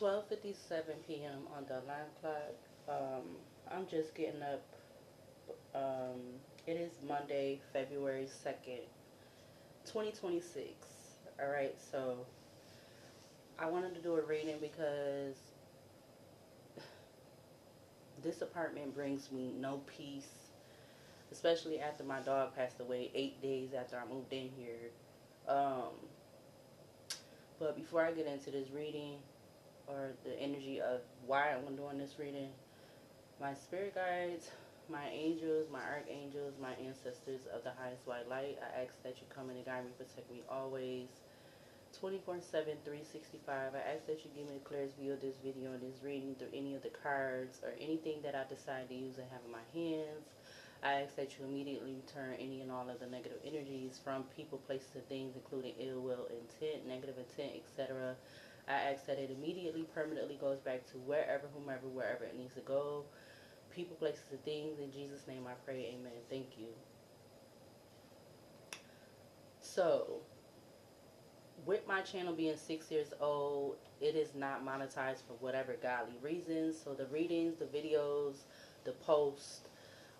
12:57 p.m. on the alarm clock. I'm just getting up. It is Monday, February 2nd, 2026. All right, so I wanted to do a reading because this apartment brings me no peace, especially after my dog passed away 8 days after I moved in here. Um, but before I get into this reading or the energy of why I'm doing this reading, my spirit guides, my angels, my archangels, my ancestors of the highest white light, I ask that you come in and guide me, protect me always, 24/7, 365. I ask that you give me the clearest view of this video and this reading through any of the cards or anything that I decide to use and have in my hands. I ask that you immediately return any and all of the negative energies from people, places, and things, including ill will, intent, negative intent, etc. I ask that it immediately, permanently goes back to wherever, whomever, wherever it needs to go. People, places, and things. In Jesus' name I pray, amen. Thank you. So, with my channel being 6 years old, it is not monetized for whatever godly reasons. So the readings, the videos, the posts,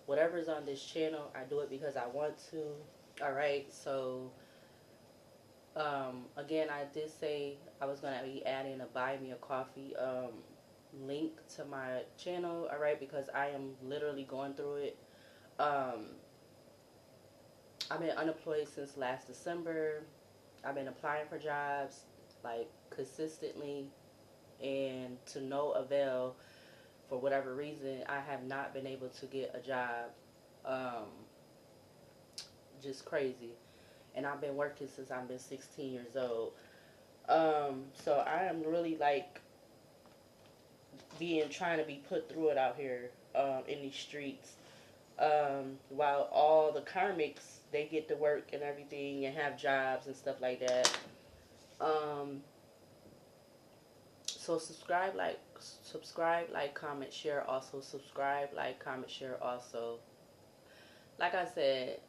whatever is on this channel, I do it because I want to. Alright, so again, I did say I was going to be adding a buy me a coffee link to my channel, alright, because I am literally going through it. I've been unemployed since last December. I've been applying for jobs like consistently and to no avail. For whatever reason, I have not been able to get a job. Just crazy. And I've been working since I've been 16 years old. So I am really like trying to be put through it out here in these streets. While all the karmics, they get to work and everything and have jobs and stuff like that. So subscribe, like, comment, share also. Subscribe, like, comment, share also. Like I said,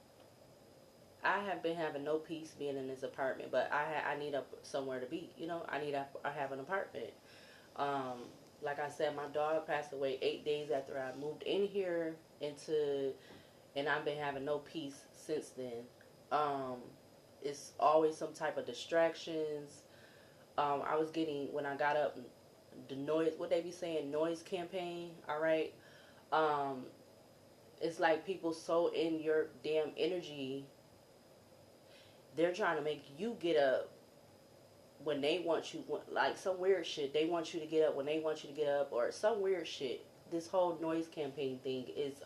I have been having no peace being in this apartment, but I need somewhere to be. You know, I have an apartment. Like I said, my dog passed away 8 days after I moved in here and I've been having no peace since then. It's always some type of distractions. I was getting, when I got up, the noise, what they be saying, noise campaign, alright? It's like people so in your damn energy, they're trying to make you get up when they want you, like some weird shit. They want you to get up when they want you to get up, or some weird shit. This whole noise campaign thing is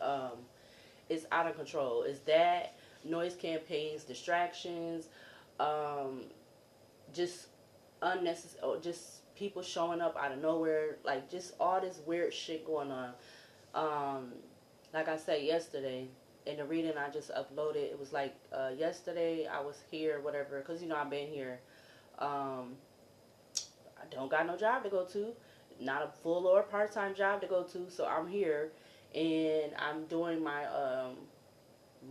out of control. Is that noise campaigns, distractions, just unnecessary, just people showing up out of nowhere, like just all this weird shit going on. Like I said yesterday in the reading I just uploaded, it was like yesterday I was here, whatever, because you know I've been here. I don't got no job to go to, not a full or part-time job to go to, so I'm here and I'm doing my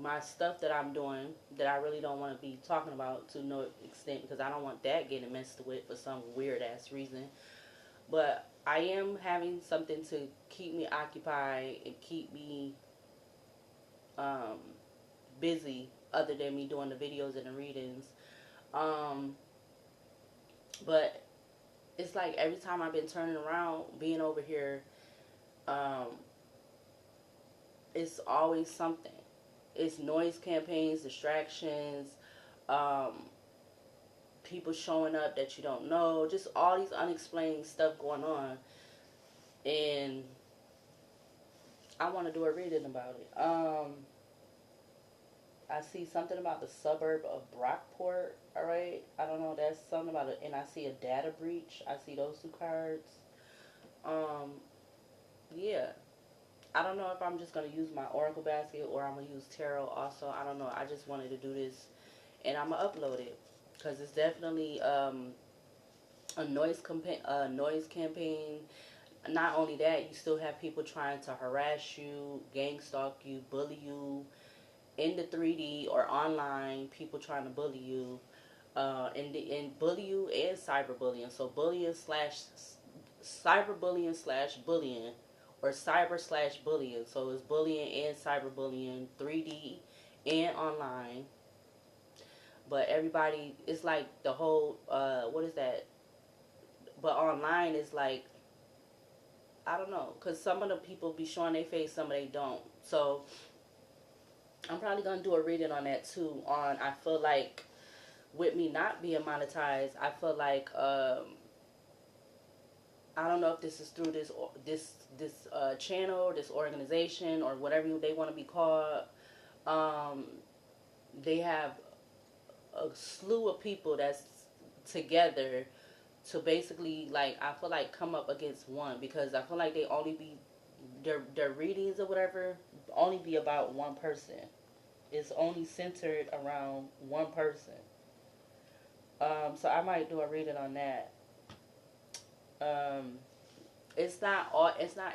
my stuff that I'm doing that I really don't want to be talking about to no extent, because I don't want that getting messed with for some weird ass reason. But I am having something to keep me occupied and keep me busy other than me doing the videos and the readings. But it's like every time I've been turning around, being over here, it's always something. It's noise campaigns, distractions, people showing up that you don't know, just all these unexplained stuff going on. And I want to do a reading about it. I see something about the suburb of Brockport, alright? I don't know, that's something about it. And I see a data breach. I see those two cards. Yeah. I don't know if I'm just going to use my oracle basket or I'm going to use tarot also. I don't know. I just wanted to do this and I'm going to upload it because it's definitely a noise campaign. Not only that, you still have people trying to harass you, gang stalk you, bully you in the 3D or online. People trying to bully you and bully you and cyberbullying. So bullying slash cyberbullying slash bullying, or cyber slash bullying. So it's bullying and cyberbullying, 3D and online. But everybody, it's like the whole, what is that? But online is like, I don't know, because some of the people be showing their face, some of they don't. So I'm probably going to do a reading on that too. I feel like with me not being monetized, I feel like, I don't know if this is through this channel, this organization, or whatever they want to be called. Um, they have a slew of people that's together to basically, like, I feel like come up against one, because I feel like they only be their readings or whatever only be about one person. It's only centered around one person. So I might do a reading on that. Um, it's not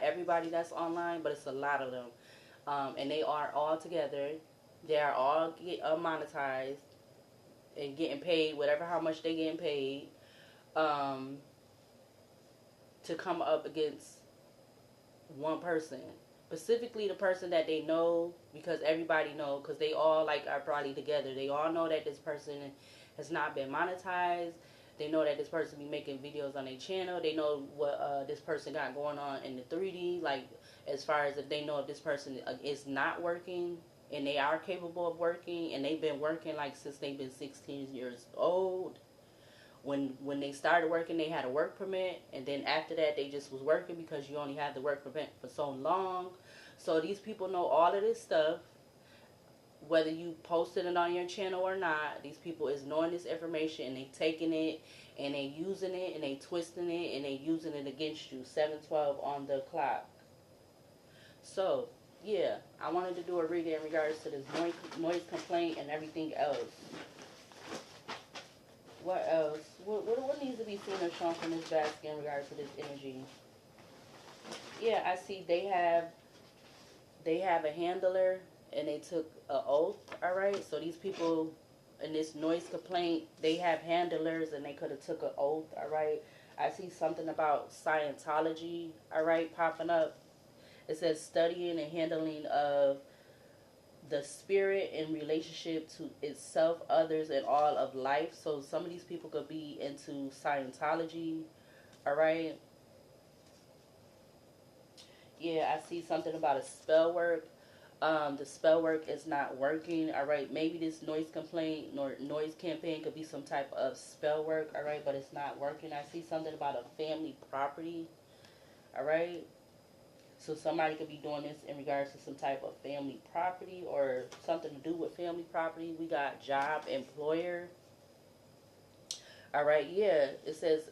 everybody that's online, but it's a lot of them. And they are all together. They are all monetized and getting paid whatever how much they getting paid, um, to come up against one person, specifically the person that they know, because everybody know, because they all like are probably together. They all know that this person has not been monetized. They know that this person be making videos on their channel. They know what this person got going on in the 3D, like as far as if they know if this person is not working and they are capable of working, and they've been working like since they've been 16 years old. When they started working, they had a work permit, and then after that, they just was working because you only had the work permit for so long. So these people know all of this stuff, whether you posted it on your channel or not. These people is knowing this information, and they taking it, and they using it, and they twisting it, and they using it against you. 7:12 on the clock. So yeah, I wanted to do a reading in regards to this noise complaint and everything else. What else? What needs to be seen or shown from this basket in regards to this energy? Yeah, I see they have a handler, and they took an oath. All right, so these people in this noise complaint, they have handlers, and they could have took an oath. All right, I see something about Scientology. All right, popping up. It says studying and handling of the spirit in relationship to itself, others, and all of life. So some of these people could be into Scientology. All right. Yeah, I see something about a spell work. The spell work is not working. All right. Maybe this noise complaint or noise campaign could be some type of spell work. All right, but it's not working. I see something about a family property. All right. So somebody could be doing this in regards to some type of family property or something to do with family property. We got job, employer. All right, yeah. It says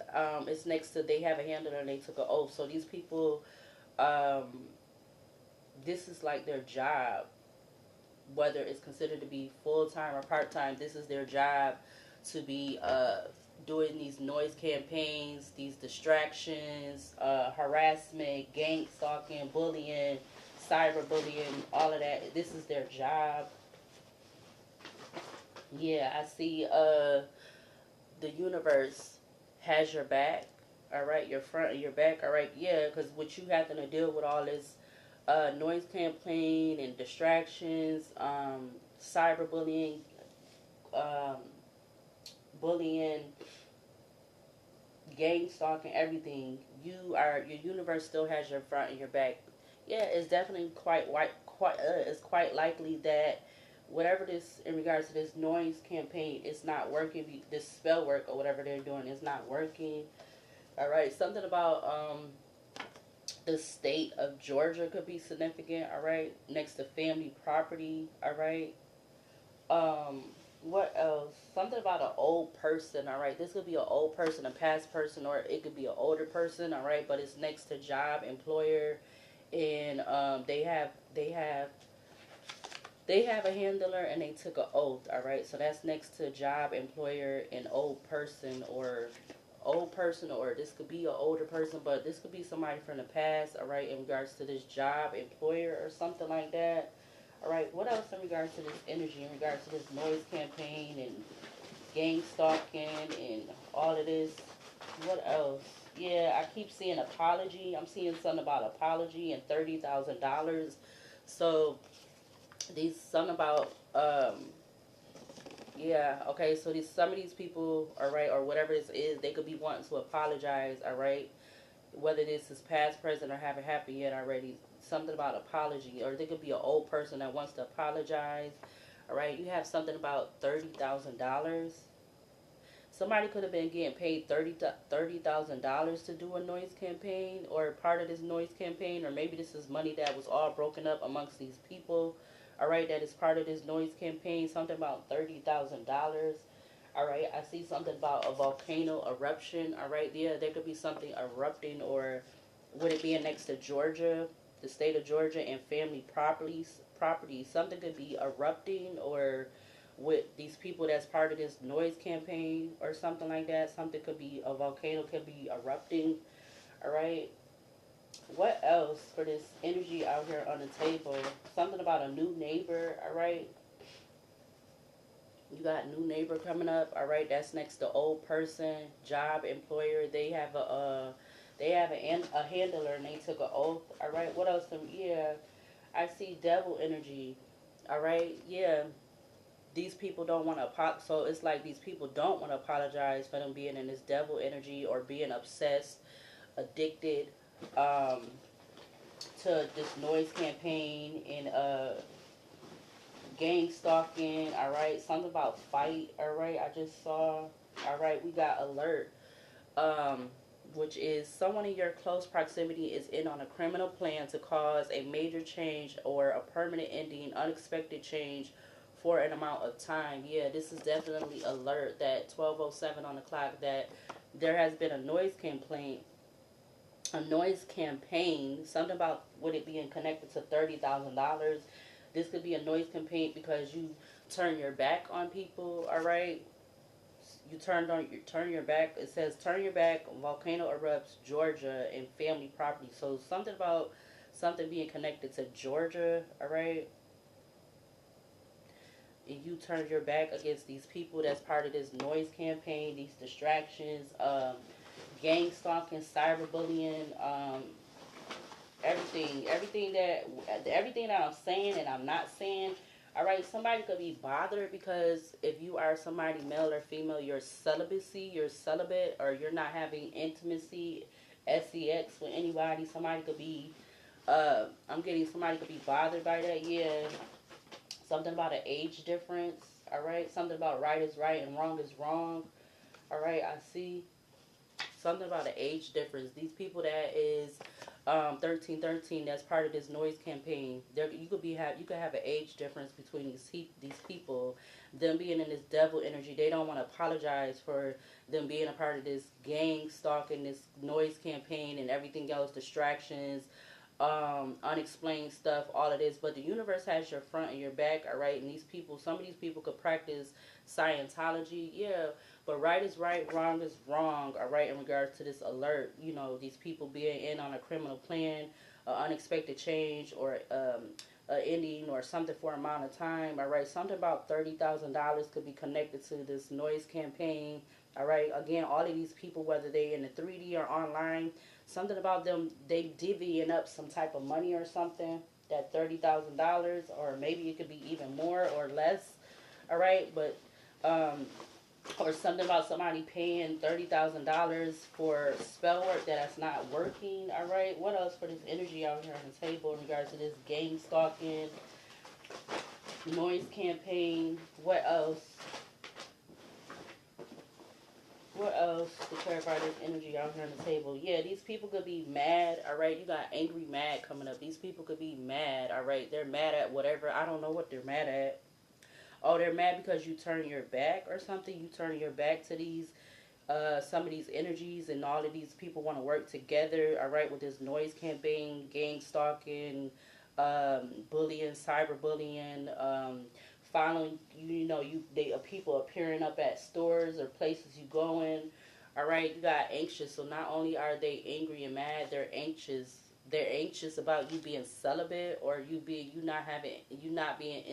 it's next to they have a handler and they took an oath. So these people, um, this is like their job, whether it's considered to be full time or part time. This is their job to be doing these noise campaigns, these distractions, harassment, gang stalking, bullying, cyberbullying, all of that. This is their job. Yeah, I see the universe has your back. All right, your front and your back. All right, yeah, because what you having to deal with all this noise campaign and distractions, cyberbullying, um, bullying, gang stalking, everything. Your universe still has your front and your back. Yeah, it's definitely it's quite likely that whatever this in regards to this noise campaign is not working. This spell work or whatever they're doing is not working. All right, something about the state of Georgia could be significant. All right, next to family property. All right. Um, what else? Something about an old person. All right, this could be an old person, a past person, or it could be an older person. All right, but it's next to job, employer, and they have a handler, and they took an oath. All right, so that's next to job, employer, and old person, or this could be an older person, but this could be somebody from the past. All right, in regards to this job, employer, or something like that. All right, what else in regards to this energy, in regards to this noise campaign and gang stalking and all of this? What else? Yeah, I keep seeing apology. I'm seeing something about apology and $30,000. So these something about yeah, okay, so these some of these people, all right, or whatever this is, they could be wanting to apologize, all right, whether this is past, present, or haven't happened yet already. Something about apology, or they could be an old person that wants to apologize, all right. You have something about $30,000. Somebody could have been getting paid $30,000 to do a noise campaign, or part of this noise campaign, or maybe this is money that was all broken up amongst these people. All right, that is part of this noise campaign. Something about $30,000. All right, I see something about a volcano eruption. All right, yeah, there could be something erupting, or would it be next to Georgia, the state of Georgia, and family properties? Properties. Something could be erupting, or with these people that's part of this noise campaign or something like that. Something could be a volcano could be erupting. All right. What else for this energy out here on the table? Something about a new neighbor. All right. You got new neighbor coming up. All right. That's next to old person, job, employer. They have a handler and they took an oath. All right. What else? Yeah. I see devil energy. All right. Yeah, these people don't want to so it's like these people don't want to apologize for them being in this devil energy or being obsessed, addicted, um, to this noise campaign and gang stalking. All right, something about fight. All right, I just saw. All right, we got alert, um, which is someone in your close proximity is in on a criminal plan to cause a major change or a permanent ending, unexpected change for an amount of time. Yeah, this is definitely alert that 12:07 on the clock that there has been a noise campaign, something about would it being connected to $30,000. This could be a noise campaign because you turn your back on people, all right? You turn your back. It says turn your back. Volcano erupts, Georgia, and family property. So something about something being connected to Georgia. All right, and you turned your back against these people that's part of this noise campaign. These distractions, gang stalking, cyberbullying, everything that I'm saying and I'm not saying. All right, somebody could be bothered because if you are somebody male or female, you're celibate, or you're not having intimacy, sex with anybody. Somebody could be, I'm getting somebody could be bothered by that. Yeah, something about an age difference. All right, something about right is right and wrong is wrong. All right, I see something about an age difference. These people that is 1313, that's part of this noise campaign. There you could have an age difference between these people. Them being in this devil energy, they don't want to apologize for them being a part of this gang stalking, this noise campaign, and everything else, distractions, unexplained stuff, all of this. But the universe has your front and your back, all right. And these people, some of these people could practice Scientology, yeah. But right is right, wrong is wrong, all right. In regards to this alert, these people being in on a criminal plan, unexpected change, or ending, or something for an amount of time, all right. Something about $30,000 could be connected to this noise campaign. All right. Again, all of these people, whether they in the 3D or online, something about them, they divvying up some type of money or something. That $30,000, or maybe it could be even more or less. All right, but or something about somebody paying $30,000 for spell work that's not working. All right, what else for this energy out here on the table in regards to this gang stalking, noise campaign? What else? What else to clarify this energy out here on the table? Yeah, these people could be mad, all right? You got angry mad coming up. These people could be mad, all right? They're mad at whatever. I don't know what they're mad at. Oh, they're mad because you turn your back or something. You turn your back to these, some of these energies, and all of these people want to work together, all right, with this noise campaign, gang stalking, bullying, cyberbullying, following people appearing up at stores or places you going. All right, you got anxious. So not only are they angry and mad, they're anxious. They're anxious about you being celibate, or you not being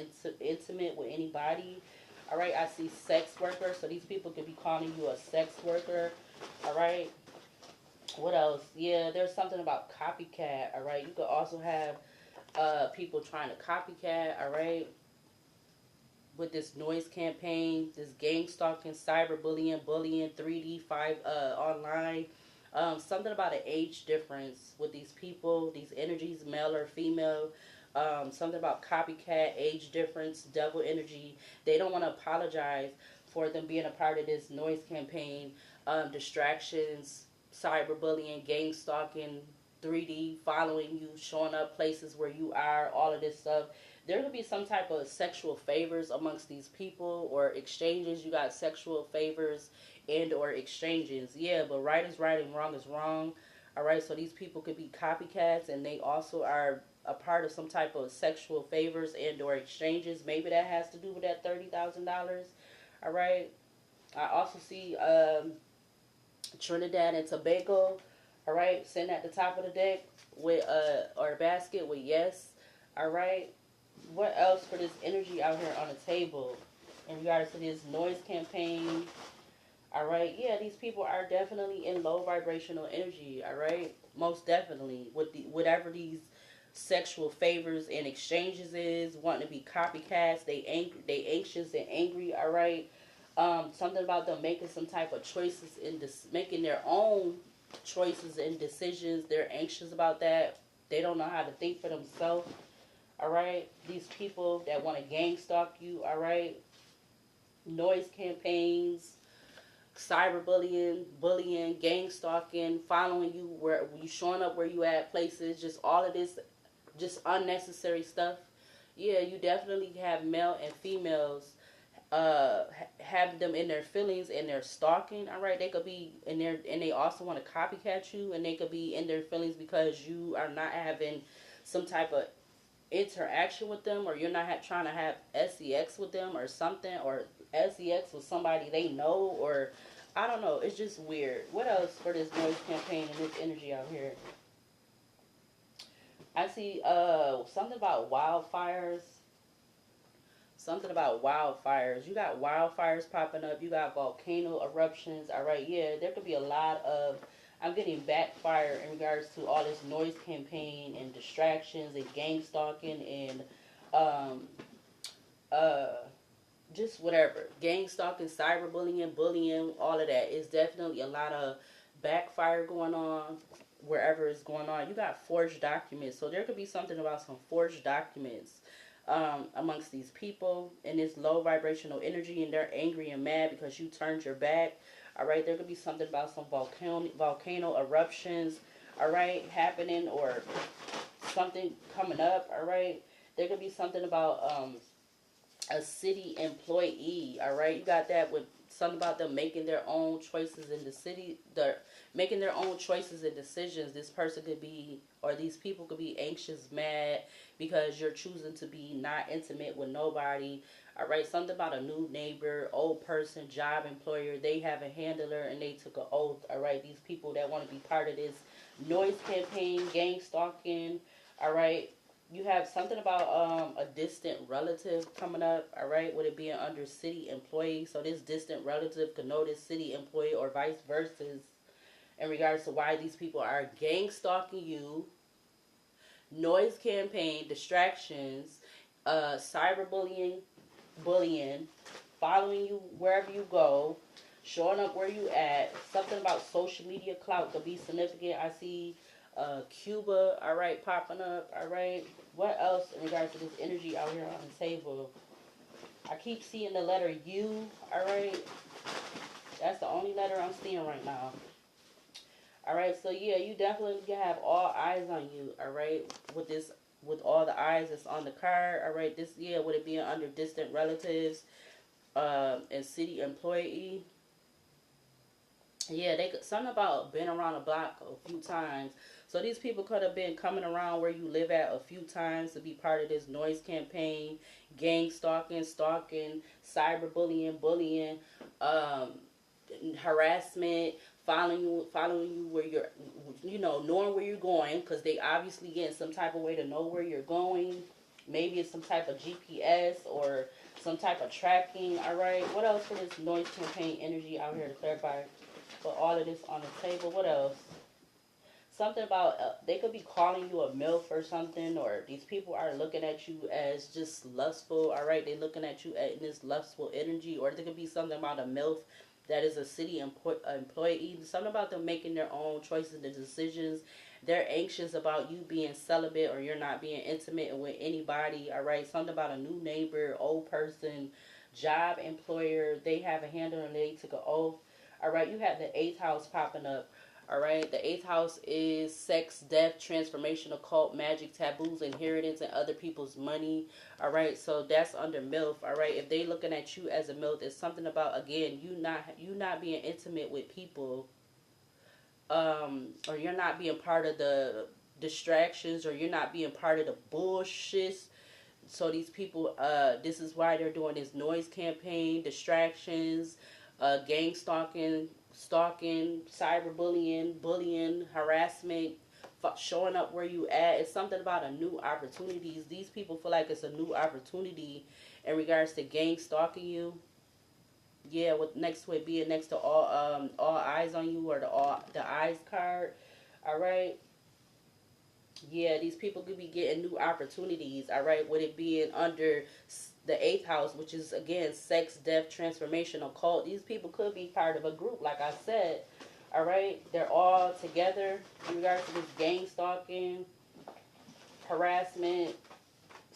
intimate with anybody. All right, I see sex worker. So these people could be calling you a sex worker. All right. What else? Yeah, there's something about copycat. All right, you could also have people trying to copycat. All right, with this noise campaign, this gang stalking, cyberbullying, bullying, 3D, five online. Something about an age difference with these people, these energies, male or female. Something about copycat, age difference, devil energy. They don't want to apologize for them being a part of this noise campaign. Distractions, cyberbullying, gang stalking, 3D, following you, showing up places where you are, all of this stuff. There could be some type of sexual favors amongst these people or exchanges. You got sexual favors and or exchanges. Yeah, but right is right and wrong is wrong. All right, so these people could be copycats and they also are a part of some type of sexual favors and or exchanges. Maybe that has to do with that $30,000. All right. I also see Trinidad and Tobago. All right, sitting at the top of the deck with or basket with yes. All right, what else for this energy out here on the table in regards to this noise campaign? All right, yeah, these people are definitely in low vibrational energy. All right, most definitely with the whatever these sexual favors and exchanges is, wanting to be copycats. They anxious and angry. All right, something about them making some type of choices in this, making their own choices and decisions. They're anxious about that. They don't know how to think for themselves. All right, these people that want to gang stalk you. All right, noise campaigns, cyberbullying, bullying, gang stalking, following you where you showing up where you at places, just all of this, just unnecessary stuff. Yeah, you definitely have male and females have them in their feelings and they're stalking. All right, they could be in there and they also want to copycat you, and they could be in their feelings because you are not having some type of interaction with them, or you're not trying to have sex with them or something, or sex with somebody they know, or I don't know. It's just weird. What else for this noise campaign and this energy out here? I see something about wildfires. Something about wildfires. You got wildfires popping up. You got volcano eruptions. All right, yeah, there could be a lot of. I'm getting backfire in regards to all this noise campaign and distractions and gang stalking and um, uh, just whatever. Gang stalking, cyberbullying, bullying, all of that. It's definitely a lot of backfire going on wherever it's going on. You got forged documents. So there could be something about some forged documents amongst these people in this low vibrational energy, and they're angry and mad because you turned your back. All right, there could be something about some volcano eruptions, all right, happening, or something coming up. All right, there could be something about a city employee. All right, you got that with something about them making their own choices in the city. They're making their own choices and decisions. This person could be, or these people could be anxious, mad because you're choosing to be not intimate with nobody. All right, something about a new neighbor, old person, job, employer. They have a handler and they took an oath. All right, these people that want to be part of this noise campaign, gang stalking. All right, you have something about a distant relative coming up. All right, with it being under city employee, so this distant relative could know this city employee or vice versa in regards to why these people are gang stalking you. Noise campaign, distractions, cyberbullying, bullying, following you wherever you go, showing up where you at. Something about social media clout could be significant. I see Cuba, all right, popping up, all right. What else in regards to this energy out here on the table? I keep seeing the letter U, all right. That's the only letter I'm seeing right now. All right, so yeah, you definitely can have all eyes on you. All right, with this, with all the eyes that's on the card. All right, this, yeah, with it being under distant relatives, and city employee. Yeah, they could something about been around the block a few times. So these people could have been coming around where you live at a few times to be part of this noise campaign, gang stalking, cyberbullying, bullying, um, harassment, following you where you're, knowing where you're going, because they obviously getting some type of way to know where you're going. Maybe it's some type of GPS or some type of tracking. All right, what else for this noise campaign energy out here to clarify? Put all of this on the table. What else? something about they could be calling you a MILF or something, or these people are looking at you as just lustful. All right, they're looking at you in this lustful energy, or there could be something about a MILF that is a city employee. Something about them making their own choices and decisions. They're anxious about you being celibate or you're not being intimate with anybody. All right, something about a new neighbor, old person, job, employer. They have a handle and they took an oath. All right, you have the eighth house popping up. All right, the eighth house is sex, death, transformation, occult, magic, taboos, inheritance, and other people's money. All right, so that's under MILF. All right, if they looking at you as a MILF, it's something about, again, you not being intimate with people, or you're not being part of the distractions, or you're not being part of the bullshit. So these people, this is why they're doing this noise campaign, distractions, gang stalking, cyberbullying, bullying, harassment, showing up where you at. It's something about a new opportunities. These people feel like it's a new opportunity in regards to gang stalking you. Yeah, with next to it being next to all eyes on you, or the eyes card. All right. Yeah, these people could be getting new opportunities, all right, with it being under the eighth house, which is, again, sex, death, transformation, occult. These people could be part of a group, like I said, all right? They're all together in regards to this gang stalking, harassment,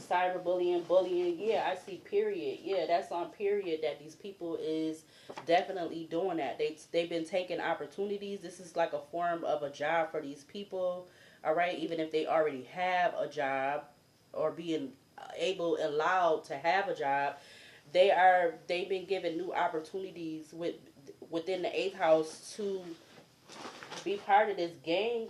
cyberbullying, bullying. Yeah, I see period. Yeah, that's on period that these people is definitely doing that. They've been taking opportunities. This is like a form of a job for these people. All right, even if they already have a job or being able allowed to have a job, they've been given new opportunities within the eighth house to be part of this gang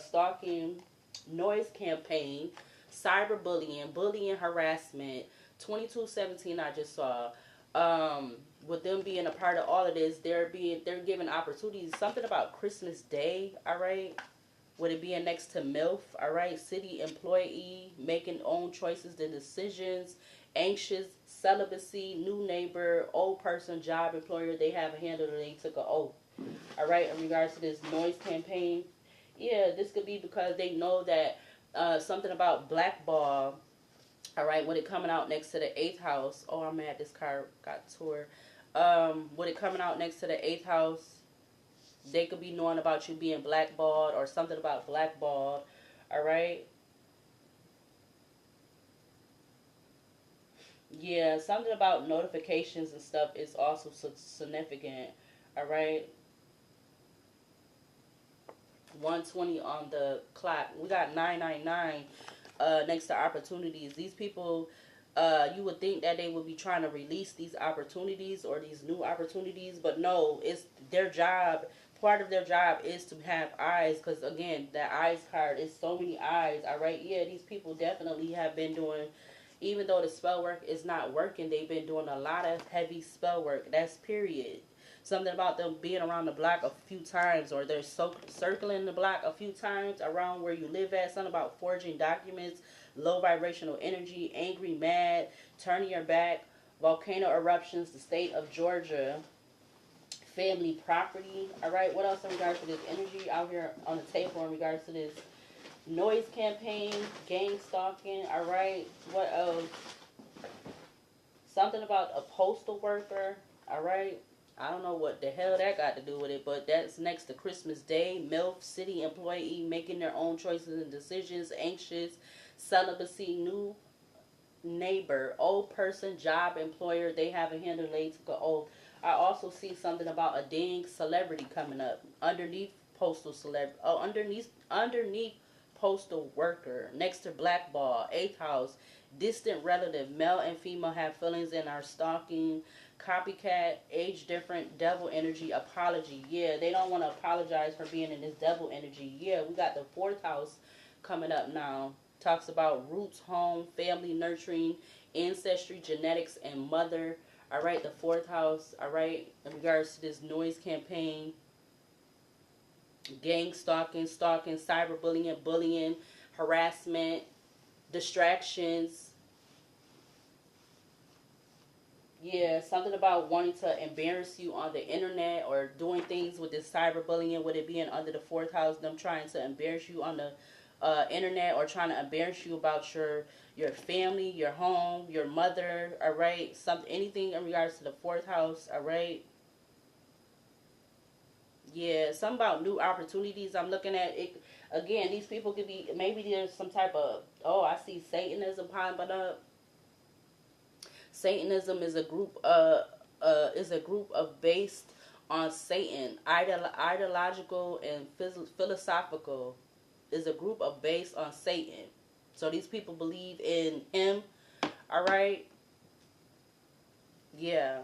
stalking noise campaign, cyberbullying, bullying, harassment. 2217 I just saw. With them being a part of all of this, they're given opportunities. Something about Christmas Day, all right? With it being next to MILF, all right? City employee, making own choices and decisions, anxious, celibacy, new neighbor, old person, job, employer. They have a handle and they took an oath. All right, in regards to this noise campaign. Yeah, this could be because they know that something about blackball, all right, with it coming out next to the eighth house. Oh, I'm mad this car got tore. With it coming out next to the eighth house, they could be knowing about you being blackballed or something about blackballed, all right? Yeah, something about notifications and stuff is also significant, all right? 120 on the clock. We got 999 next to opportunities. These people, you would think that they would be trying to release these opportunities or these new opportunities, but no, it's their job. Part of their job is to have eyes, because again, that eyes card is so many eyes. All right, yeah, these people definitely have been doing, even though the spell work is not working, they've been doing a lot of heavy spell work. That's period. Something about them being around the block a few times, or they're circling the block a few times around where you live at. Something about forging documents, low vibrational energy, angry, mad, turning your back, volcano eruptions, the state of Georgia, family property. All right, what else in regards to this energy out here on the table in regards to this noise campaign, gang stalking? All right, what else? Something about a postal worker. All right. I don't know what the hell that got to do with it, but that's next to Christmas Day. MILF, city employee, making their own choices and decisions, anxious, celibacy, new neighbor, old person, job, employer. They have a handle laid to go old. I also see something about a dang celebrity coming up underneath postal celeb. Oh, underneath postal worker, next to blackball, eighth house, distant relative, male and female have feelings and are stalking, copycat, age different, devil energy, apology. Yeah, they don't want to apologize for being in this devil energy. Yeah, we got the fourth house coming up now. Talks about roots, home, family, nurturing, ancestry, genetics, and mother. All right, the fourth house. All right, in regards to this noise campaign, gang stalking, cyberbullying, bullying, harassment, distractions. Yeah, something about wanting to embarrass you on the internet or doing things with this cyberbullying, with it being under the fourth house, them trying to embarrass you on the internet or trying to embarrass you about your family, your home, your mother, all right? Something, anything in regards to the fourth house, all right? Yeah, something about new opportunities. I'm looking at it again. These people could be, maybe there's some type of, oh, I see Satanism popping up. Satanism is a group of based on Satan, ideological and philosophical. Is a group of based on Satan. So these people believe in him. All right. Yeah.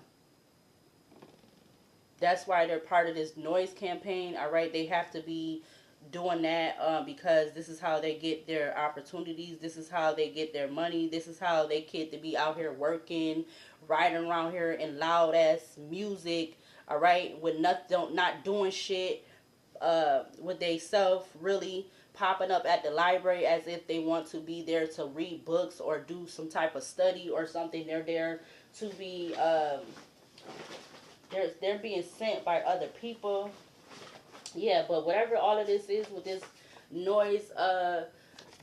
That's why they're part of this noise campaign. All right, they have to be doing that because this is how they get their opportunities. This is how they get their money. This is how they get to be out here working, riding around here in loud ass music. All right, with not doing shit. With they self really popping up at the library as if they want to be there to read books or do some type of study or something. They're there to be they're being sent by other people. Yeah, but whatever all of this is with noise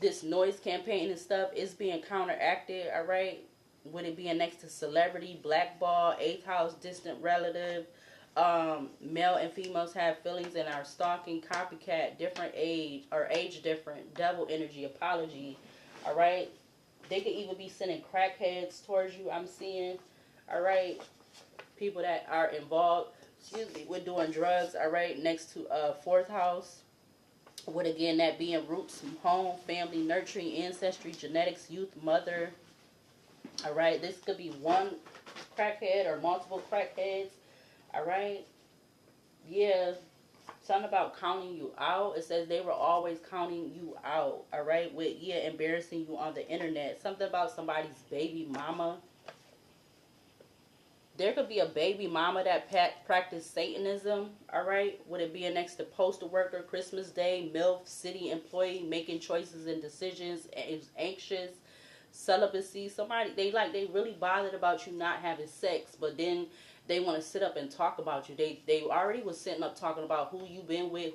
this noise campaign and stuff is being counteracted, all right? With it being next to celebrity, blackball, eighth house, distant relative, male and females have feelings and are stalking, copycat, different age or age different, devil energy, apology, all right? They could even be sending crackheads towards you, I'm seeing, all right? People that are involved, excuse me, with doing drugs, all right, next to fourth house, with again that being roots, home, family, nurturing, ancestry, genetics, youth, mother, all right. This could be one crackhead or multiple crackheads, all right. Yeah, something about counting you out. It says they were always counting you out, all right, with yeah, embarrassing you on the internet. Something about somebody's baby mama. There could be a baby mama that practiced Satanism, all right, with it being next to postal worker, Christmas Day, MILF, city employee, making choices and decisions, is anxious, celibacy. Somebody, they really bothered about you not having sex, but then they want to sit up and talk about you. They already was sitting up talking about who you been with,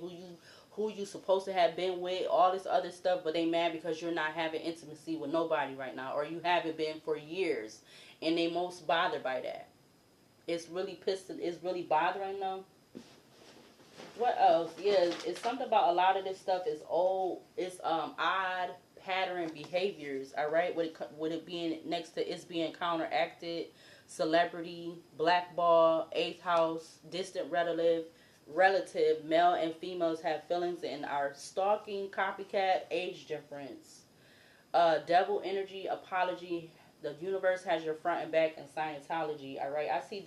who you supposed to have been with, all this other stuff, but they mad because you're not having intimacy with nobody right now, or you haven't been for years, and they most bothered by that. It's really pissing. It's really bothering them. What else? Yeah, it's something about a lot of this stuff is old. It's odd pattern behaviors. All right, with it being next to it's being counteracted. Celebrity, blackball, eighth house, distant relative, male and females have feelings and are stalking, copycat, age difference, devil energy, apology. The universe has your front and back in Scientology. All right, I see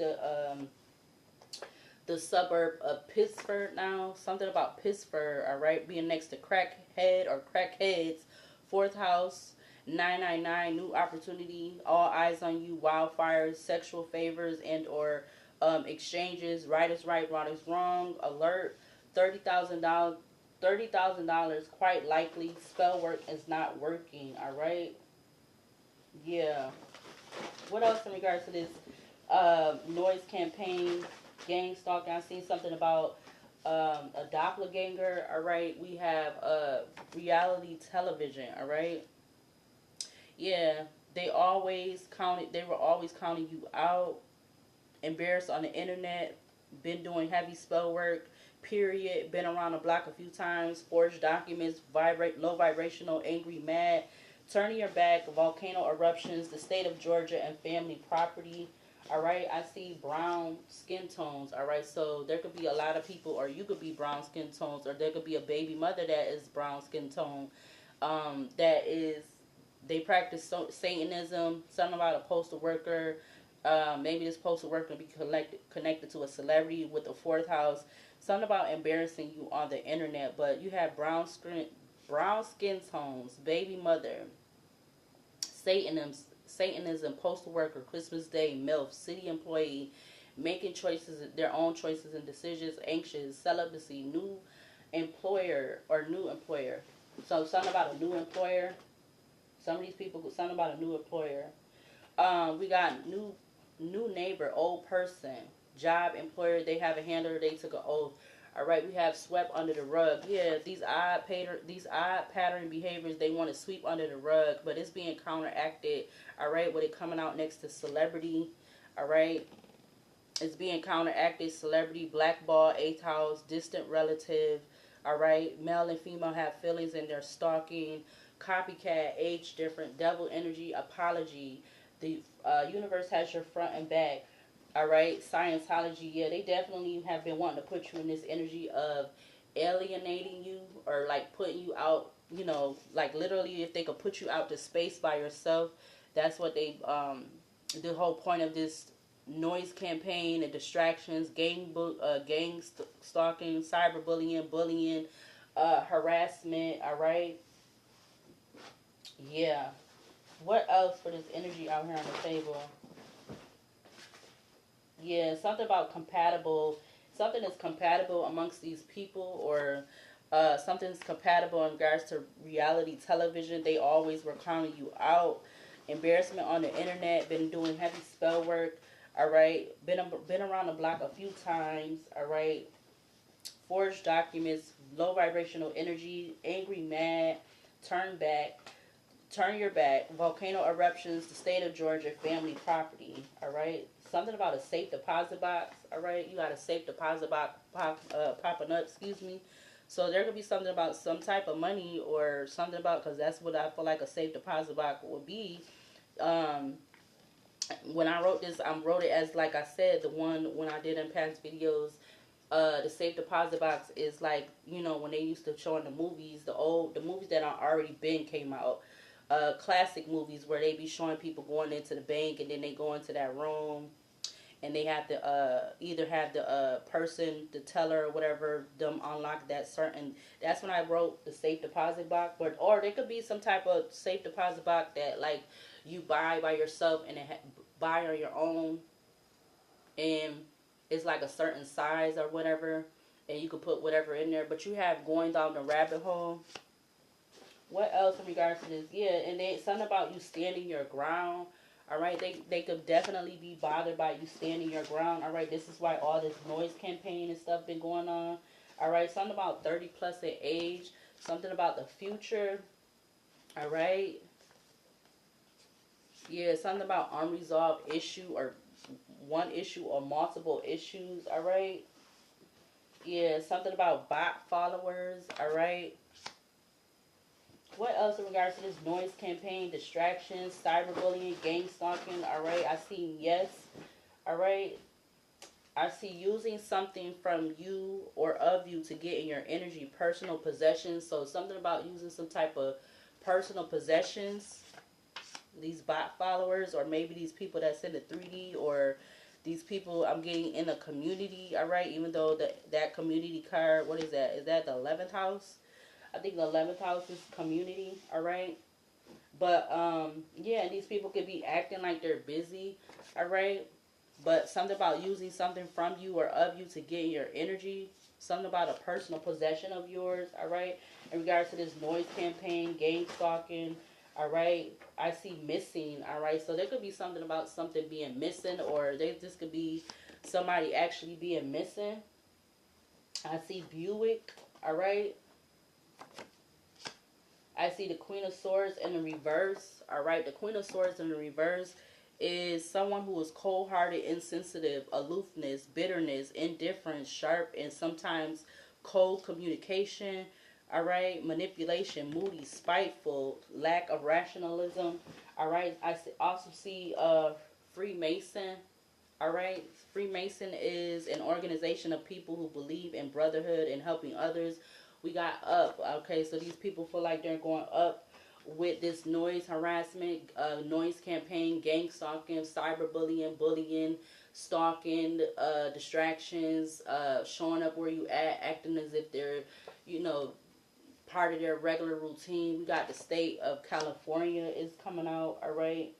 the suburb of Pittsford now. Something about Pittsford, all right, being next to crackhead or crackheads. Fourth house, 999, new opportunity, all eyes on you, wildfires, sexual favors and or exchanges, right is right, wrong is wrong, alert, $30,000, $30,000, quite likely, spell work is not working, all right? Yeah. What else in regards to this noise campaign, Gangstalkn? I seen something about a doppelganger. All right, we have reality television. All right, yeah, they always counted. They were always counting you out. Embarrassed on the internet. Been doing heavy spell work. Period. Been around the block a few times. Forged documents. Low vibrational. Angry, mad. Turning your back. Volcano eruptions. The state of Georgia and family property. All right, I see brown skin tones. All right, so there could be a lot of people, or you could be brown skin tones, or there could be a baby mother that is brown skin tone. That is, they practice Satanism. Something about a postal worker. Maybe this postal worker be connected to a celebrity with the fourth house. Something about embarrassing you on the internet. But you have brown skin tones, baby mother, Satanism, postal worker, Christmas Day, MILF, city employee, making choices, their own choices and decisions, anxious, celibacy, new employer or new employer. So something about a new employer. Some of these people, something about a new employer. We got new neighbor, old person, job, employer, they have a handler, they took an oath. All right, we have swept under the rug. Yeah, these odd pattern behaviors, they want to sweep under the rug, but it's being counteracted. All right, with it coming out next to celebrity. All right, it's being counteracted. Celebrity, blackball, eighth house, distant relative. All right, male and female have feelings and they're stalking. Copycat, age different, devil energy, apology. The universe has your front and back. All right, Scientology, yeah, they definitely have been wanting to put you in this energy of alienating you or like putting you out, you know, like literally if they could put you out to space by yourself, that's what they, the whole point of this noise campaign and distractions, gang stalking, cyberbullying, bullying, harassment, all right? Yeah. What else for this energy out here on the table? Yeah, something about compatible, something that's compatible amongst these people, or something's compatible in regards to reality television. They always were calling you out. Embarrassment on the internet, been doing heavy spell work, all right? Been around the block a few times, all right? Forged documents, low vibrational energy, angry, mad, turn back, turn your back, volcano eruptions, the state of Georgia, family property, all right? Something about a safe deposit box, all right? You got a safe deposit box popping up, excuse me. So there could be something about some type of money or something about, because that's what I feel like a safe deposit box would be. Um, when I wrote this, I wrote it as, like I said, the one when I did in past videos, the safe deposit box is like, you know, when they used to show in the movies, the movies that are already been came out, classic movies where they be showing people going into the bank and then they go into that room and they have to either have the person, the teller or whatever, them unlock that certain. That's when I wrote the safe deposit box, but or there could be some type of safe deposit box that like you buy by yourself and buy on your own, and it's like a certain size or whatever, and you can put whatever in there. But you have going down the rabbit hole. What else in regards to this? Yeah, and then something about you standing your ground. All right, they could definitely be bothered by you standing your ground. All right, this is why all this noise campaign and stuff been going on. All right, something about 30 plus in age. Something about the future. All right. Yeah, something about unresolved issue or one issue or multiple issues. All right. Yeah, something about bot followers. All right. What else in regards to this noise campaign, distractions, cyberbullying, gang stalking? All right, I see yes. All right, I see using something from you or of you to get in your energy, personal possessions. So something about using some type of personal possessions. These bot followers, or maybe these people that's in the 3D, or these people I'm getting in a community. All right, even though that community card, what is that? Is that the 11th house? I think the 11th house is community, all right? But, yeah, these people could be acting like they're busy, all right? But something about using something from you or of you to get your energy, something about a personal possession of yours, all right? In regards to this noise campaign, gang stalking, all right? I see missing, all right? So there could be something about something being missing, or this could be somebody actually being missing. I see Buick, all right? I see the Queen of Swords in the reverse. All right, the Queen of Swords in the reverse is someone who is cold-hearted, insensitive, aloofness, bitterness, indifference, sharp, and sometimes cold communication. All right, manipulation, moody, spiteful, lack of rationalism. All right, I also see Freemason. All right, Freemason is an organization of people who believe in brotherhood and helping others. We got up. Okay, so these people feel like they're going up with this noise harassment, noise campaign, gang stalking, cyberbullying, bullying, stalking, distractions, showing up where you at, acting as if they're, you know, part of their regular routine. We got the state of California is coming out. All right.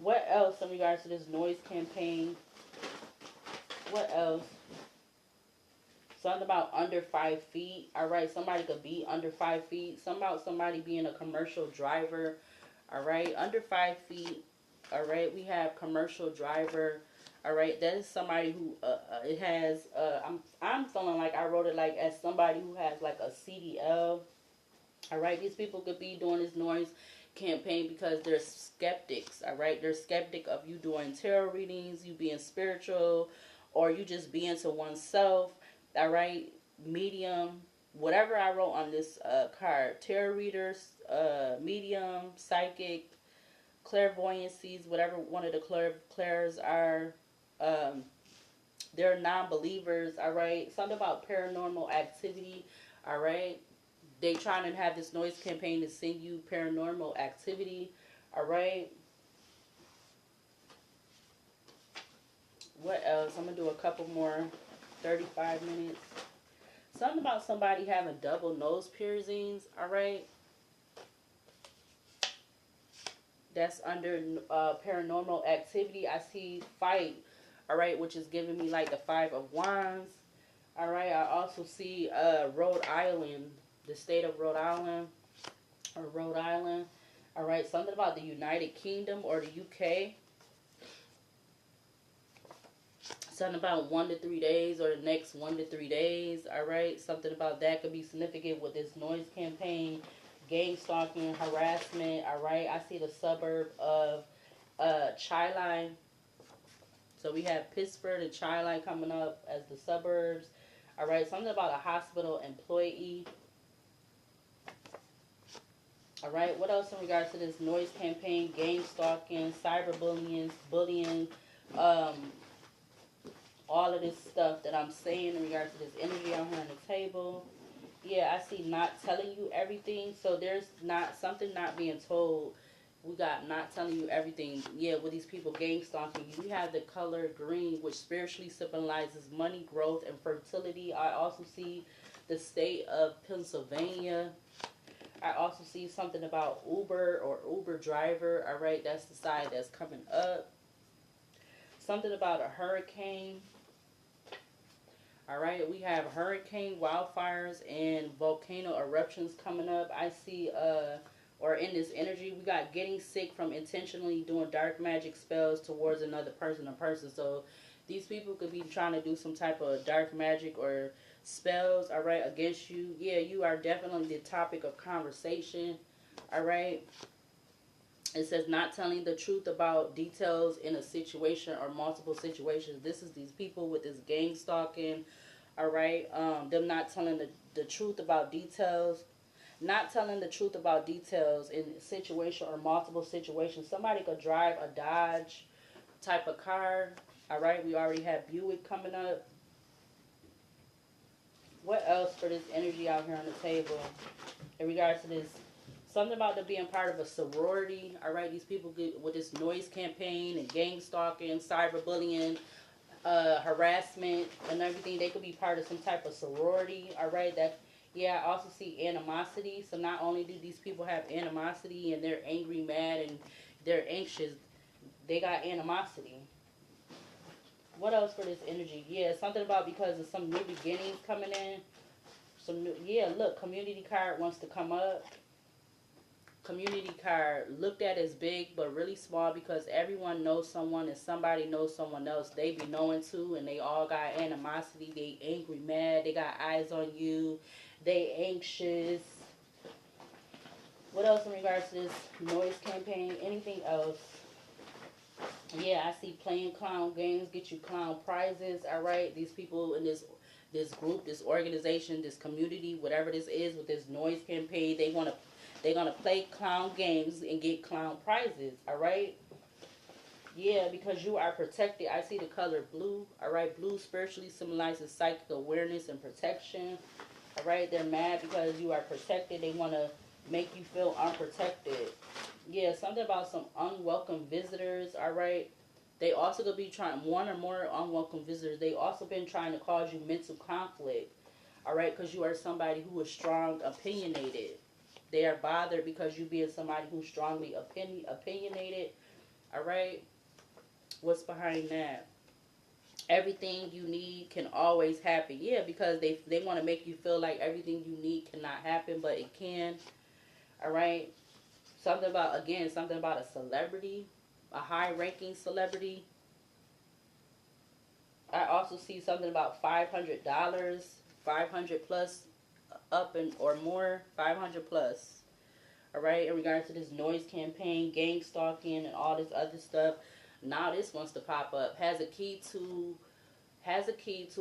What else in regards to this noise campaign? What else? Something about under 5 feet. All right, somebody could be under 5 feet. Something about somebody being a commercial driver. All right, under 5 feet. All right, we have commercial driver. All right, that is somebody who it has. I'm feeling like I wrote it like as somebody who has like a CDL. All right, these people could be doing this noise campaign because they're skeptics. All right, they're skeptic of you doing tarot readings, you being spiritual, or you just being to oneself. All right, medium, whatever I wrote on this card, tarot readers, medium, psychic, clairvoyancies, whatever one of the clairs are. Um, they're non-believers. All right, something about paranormal activity. All right, they trying to have this noise campaign to send you paranormal activity. All right. What else? I'm gonna do a couple more. 35 minutes. Something about somebody having double nose piercings. All right. That's under paranormal activity. I see fight. All right, which is giving me like the 5 of Wands. All right. I also see Rhode Island, the state of Rhode Island. Or Rhode Island. All right, something about the United Kingdom or the UK. Something about 1 to 3 days or the next 1 to 3 days. All right, something about that could be significant with this noise campaign, gang stalking, harassment. All right, I see the suburb of Chi-Line. So we have Pittsburgh and Chi-Line coming up as the suburbs. All right, something about a hospital employee. All right, what else in regards to this noise campaign, gang stalking, cyberbullying, bullying, um, all of this stuff that I'm saying in regards to this energy out here on the table. Yeah, I see not telling you everything. So there's not something not being told. We got not telling you everything. Yeah, with these people gang stalking you. We have the color green, which spiritually symbolizes money, growth, and fertility. I also see the state of Pennsylvania. I also see something about Uber or Uber driver. All right, that's the side that's coming up. Something about a hurricane. All right, we have hurricane, wildfires, and volcano eruptions coming up. I see, or in this energy, we got getting sick from intentionally doing dark magic spells towards another person or person. So these people could be trying to do some type of dark magic or spells, all right, against you. Yeah, you are definitely the topic of conversation, all right. It says not telling the truth about details in a situation or multiple situations. This is these people with this gang stalking, all right. Them not telling the truth about details. Not telling the truth about details in a situation or multiple situations. Somebody could drive a Dodge type of car, all right. We already have Buick coming up. What else for this energy out here on the table in regards to this? Something about them being part of a sorority. All right, these people get with this noise campaign and gang stalking, cyberbullying, harassment, and everything. They could be part of some type of sorority. All right, that yeah. I also see animosity. So not only do these people have animosity and they're angry, mad, and they're anxious, they got animosity. What else for this energy? Yeah, something about because of some new beginnings coming in. Some new, yeah. Look, community card wants to come up. Community card looked at as big but really small because everyone knows someone and somebody knows someone else they be knowing too, and they all got animosity. They angry, mad, they got eyes on you, they anxious. What else in regards to this noise campaign? Anything else? Yeah, I see playing clown games get you clown prizes. All right, these people in this group, this organization, this community, whatever this is with this noise campaign, they're gonna play clown games and get clown prizes. All right. Yeah, because you are protected. I see the color blue. All right, blue spiritually symbolizes psychic awareness and protection. All right, they're mad because you are protected. They want to make you feel unprotected. Yeah, something about some unwelcome visitors. All right, they also could be trying one or more unwelcome visitors. They also been trying to cause you mental conflict. All right, because you are somebody who is strong, opinionated. They are bothered because you being somebody who's strongly opinionated. All right, what's behind that? Everything you need can always happen. Yeah, because they want to make you feel like everything you need cannot happen, but it can. All right. Something about a celebrity. a high-ranking celebrity. I also see something about $500, 500 plus, up and or more, 500 plus. All right, in regards to this noise campaign, gang stalking, and all this other stuff. Now this wants to pop up. Has a key to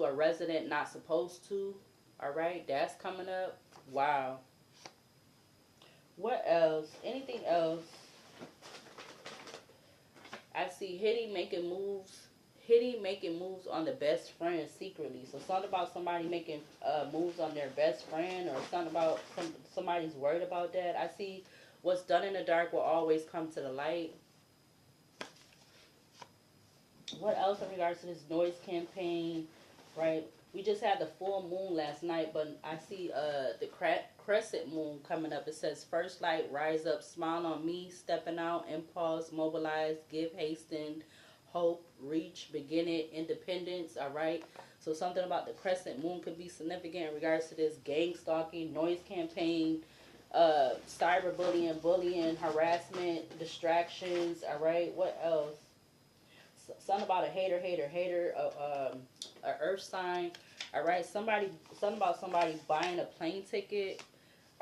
a resident not supposed to. All right, that's coming up. Wow. What else? Anything else? I see Hitty making moves on the best friend secretly. So something about somebody making moves on their best friend, or something about somebody's worried about that. I see what's done in the dark will always come to the light. What else in regards to this noise campaign, right? We just had the full moon last night, but I see the crescent moon coming up. It says, first light, rise up, smile on me, stepping out, impulse, mobilize, give, hasten, hope, reach, beginning, independence, all right? So something about the crescent moon could be significant in regards to this gang stalking, noise campaign, cyberbullying, bullying, harassment, distractions, all right? What else? Something about a hater, a earth sign, all right? Something about somebody buying a plane ticket,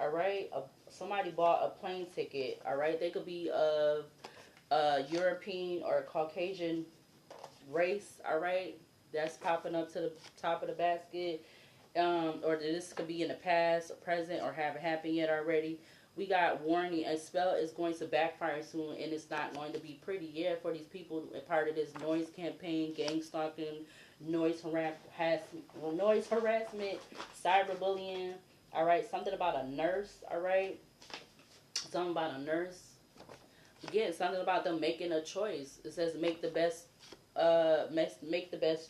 all right? Somebody bought a plane ticket, all right? They could be of European or Caucasian race, all right? That's popping up to the top of the basket. Or this could be in the past, present, or haven't happened yet already. We got warning, a spell is going to backfire soon, and it's not going to be pretty. Yeah, for these people, a part of this noise campaign, gang stalking, noise harassment, cyberbullying. All right, something about a nurse. All right, something about a nurse. Again, something about them making a choice. It says make the best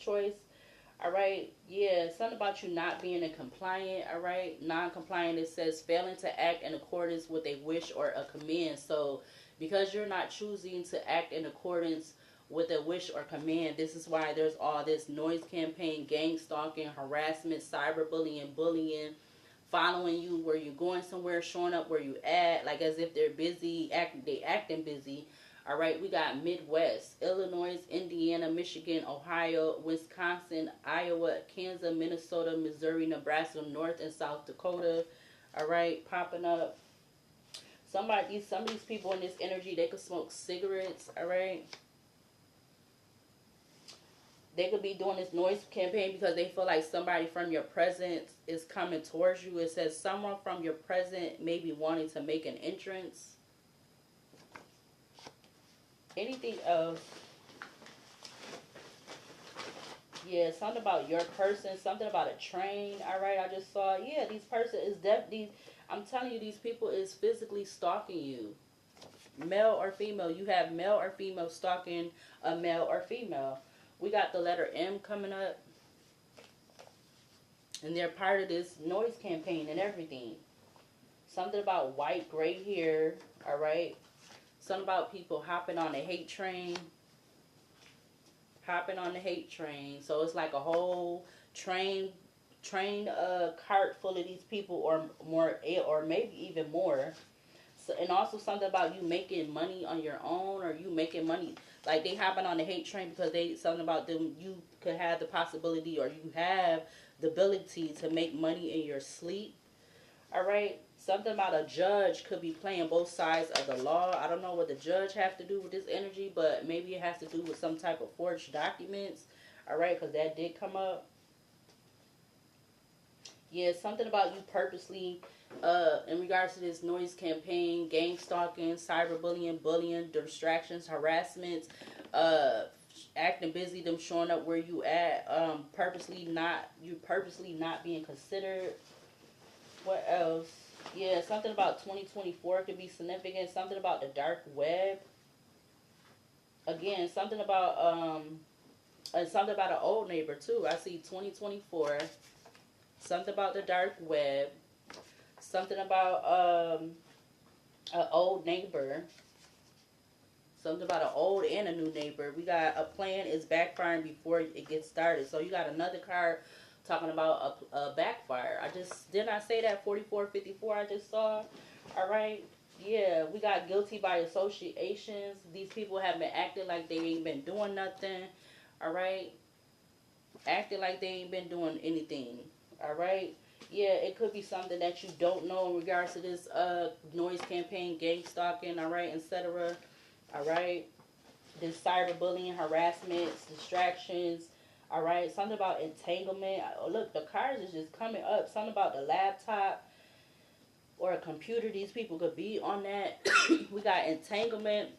choice. All right, yeah, something about you not being compliant. All right, non-compliant. It says failing to act in accordance with a wish or a command. So because you're not choosing to act in accordance with a wish or command, this is why there's all this noise campaign, gang stalking, harassment, cyberbullying, bullying, following you where you're going somewhere, showing up where you at, like as if they're busy, acting busy. All right, we got Midwest, Illinois, Indiana, Michigan, Ohio, Wisconsin, Iowa, Kansas, Minnesota, Missouri, Nebraska, North and South Dakota. All right, popping up. Some of these people in this energy, they could smoke cigarettes. All right. They could be doing this noise campaign because they feel like somebody from your present is coming towards you. It says someone from your present may be wanting to make an entrance. Anything else? Yeah, something about your person, something about a train. All right, I just saw. Yeah, these person is definitely. I'm telling you, these people is physically stalking you, male or female. You have male or female stalking a male or female. We got the letter M coming up, and they're part of this noise campaign and everything. Something about white, gray hair. All right. Something about people hopping on the hate train. So it's like a whole train cart full of these people, or more, or maybe even more. So, and also something about you making money on your own, or you making money, like they hopping on the hate train because something about them, you could have the possibility, or you have the ability to make money in your sleep. All right. Something about a judge could be playing both sides of the law. I don't know what the judge have to do with this energy, but maybe it has to do with some type of forged documents. All right, because that did come up. Yeah, something about you purposely, in regards to this noise campaign, gang stalking, cyberbullying, bullying, distractions, harassments, acting busy, them showing up where you at, purposely not being considered. What else? Yeah, something about 2024 could be significant. Something about the dark web. Again, something about an old neighbor too. I see 2024. Something about the dark web. Something about an old neighbor. Something about an old and a new neighbor. We got a plan is backfiring before it gets started. So you got another card talking about a backfire. Didn't I say that 4454 I just saw? All right. Yeah, we got guilty by associations. These people have been acting like they ain't been doing nothing. All right, acting like they ain't been doing anything. All right. Yeah, it could be something that you don't know in regards to this noise campaign, gang stalking, all right, etc. All right, this cyberbullying, harassments, distractions. All right, something about entanglement. Oh, look, the cards is just coming up. Something about the laptop or a computer. These people could be on that. We got entanglement.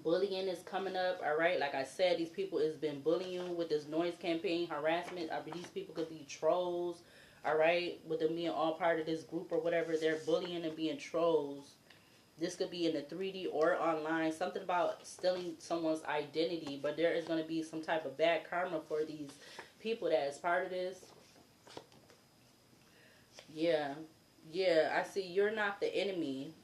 Bullying is coming up. All right, like I said, these people has been bullying you with this noise campaign, harassment. I mean, these people could be trolls. All right, with them being all part of this group or whatever, they're bullying and being trolls. This could be in the 3D or online. Something about stealing someone's identity, but there is going to be some type of bad karma for these people that is part of this. Yeah. Yeah, I see you're not the enemy.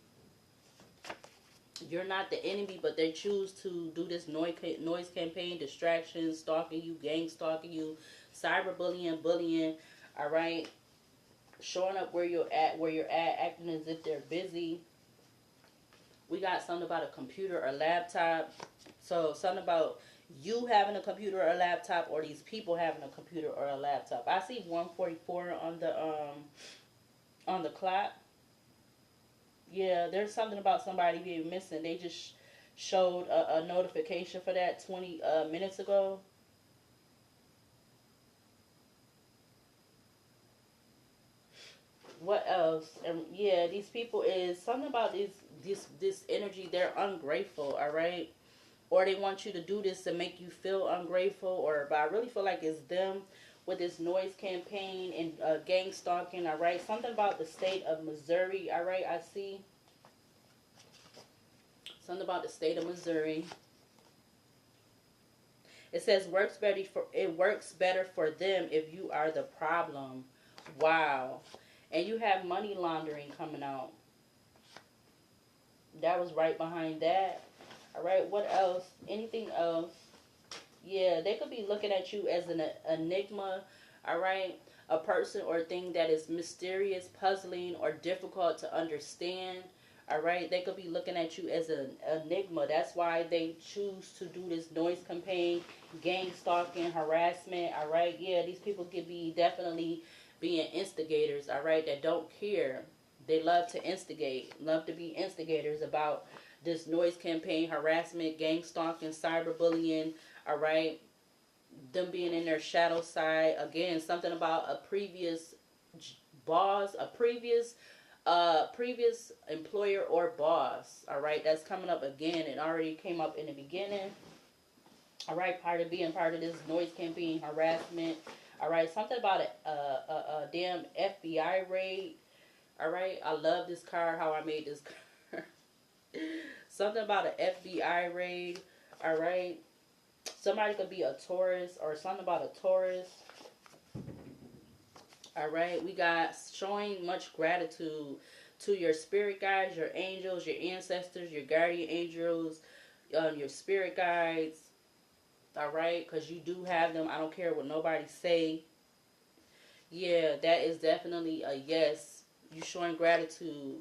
You're not the enemy, but they choose to do this noise campaign, distractions, stalking you, gang stalking you, cyberbullying, bullying, all right? Showing up where you're at, acting as if they're busy. We got something about a computer or laptop. So something about you having a computer or a laptop, or these people having a computer or a laptop. I see 144 on the clock. Yeah, there's something about somebody being missing. They just showed a notification for that 20 minutes ago. What else? Yeah, these people is something about this energy. They're ungrateful. All right, or they want you to do this to make you feel ungrateful. Or but I really feel like it's them with this noise campaign and gang stalking. All right, something about the state of Missouri. All right, I see something about the state of Missouri. It says works better for them if you are the problem. Wow. And you have money laundering coming out. That was right behind that. All right, what else? Anything else? Yeah, they could be looking at you as an enigma. All right, a person or thing that is mysterious, puzzling, or difficult to understand. All right, they could be looking at you as an enigma. That's why they choose to do this noise campaign, gang stalking, harassment. All right, yeah, these people could be definitely being instigators. All right, that don't care. They love to instigate, love to be instigators about this noise campaign, harassment, gang stalking, cyberbullying. All right, them being in their shadow side. Again, something about a previous boss, a previous employer or boss. All right, that's coming up again. It already came up in the beginning. All right, being part of this noise campaign, harassment. All right, something about a damn FBI raid. All right, I love this card. How I made this card. Something about an FBI raid. All right, somebody could be a Taurus or something about a Taurus. All right, we got showing much gratitude to your spirit guides, your angels, your ancestors, your guardian angels, your spirit guides. All right, because you do have them. I don't care what nobody say. Yeah, that is definitely a yes. You showing gratitude.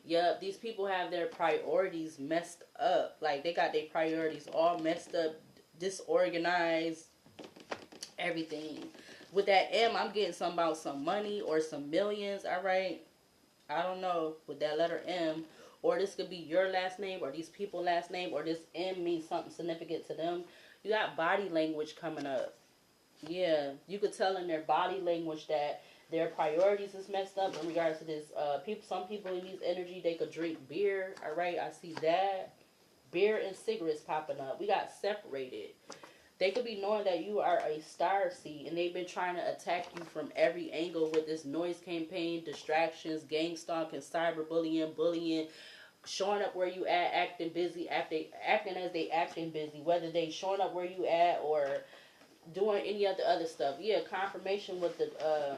Yep, these people have their priorities messed up. Like they got their priorities all messed up, disorganized, everything. With that M, I'm getting some about some money or some millions. All right, I don't know with that letter M, or this could be your last name or these people last name, or this M means something significant to them. You got body language coming up. Yeah, you could tell in their body language that their priorities is messed up in regards to this. Some people in these energy, they could drink beer. All right, I see that. Beer and cigarettes popping up. We got separated. They could be knowing that you are a star seed, and they've been trying to attack you from every angle with this noise campaign, distractions, gang stalking, cyberbullying, bullying, showing up where you at, acting busy, acting as they acting busy, whether they showing up where you at or doing any of the other stuff. Yeah, confirmation with the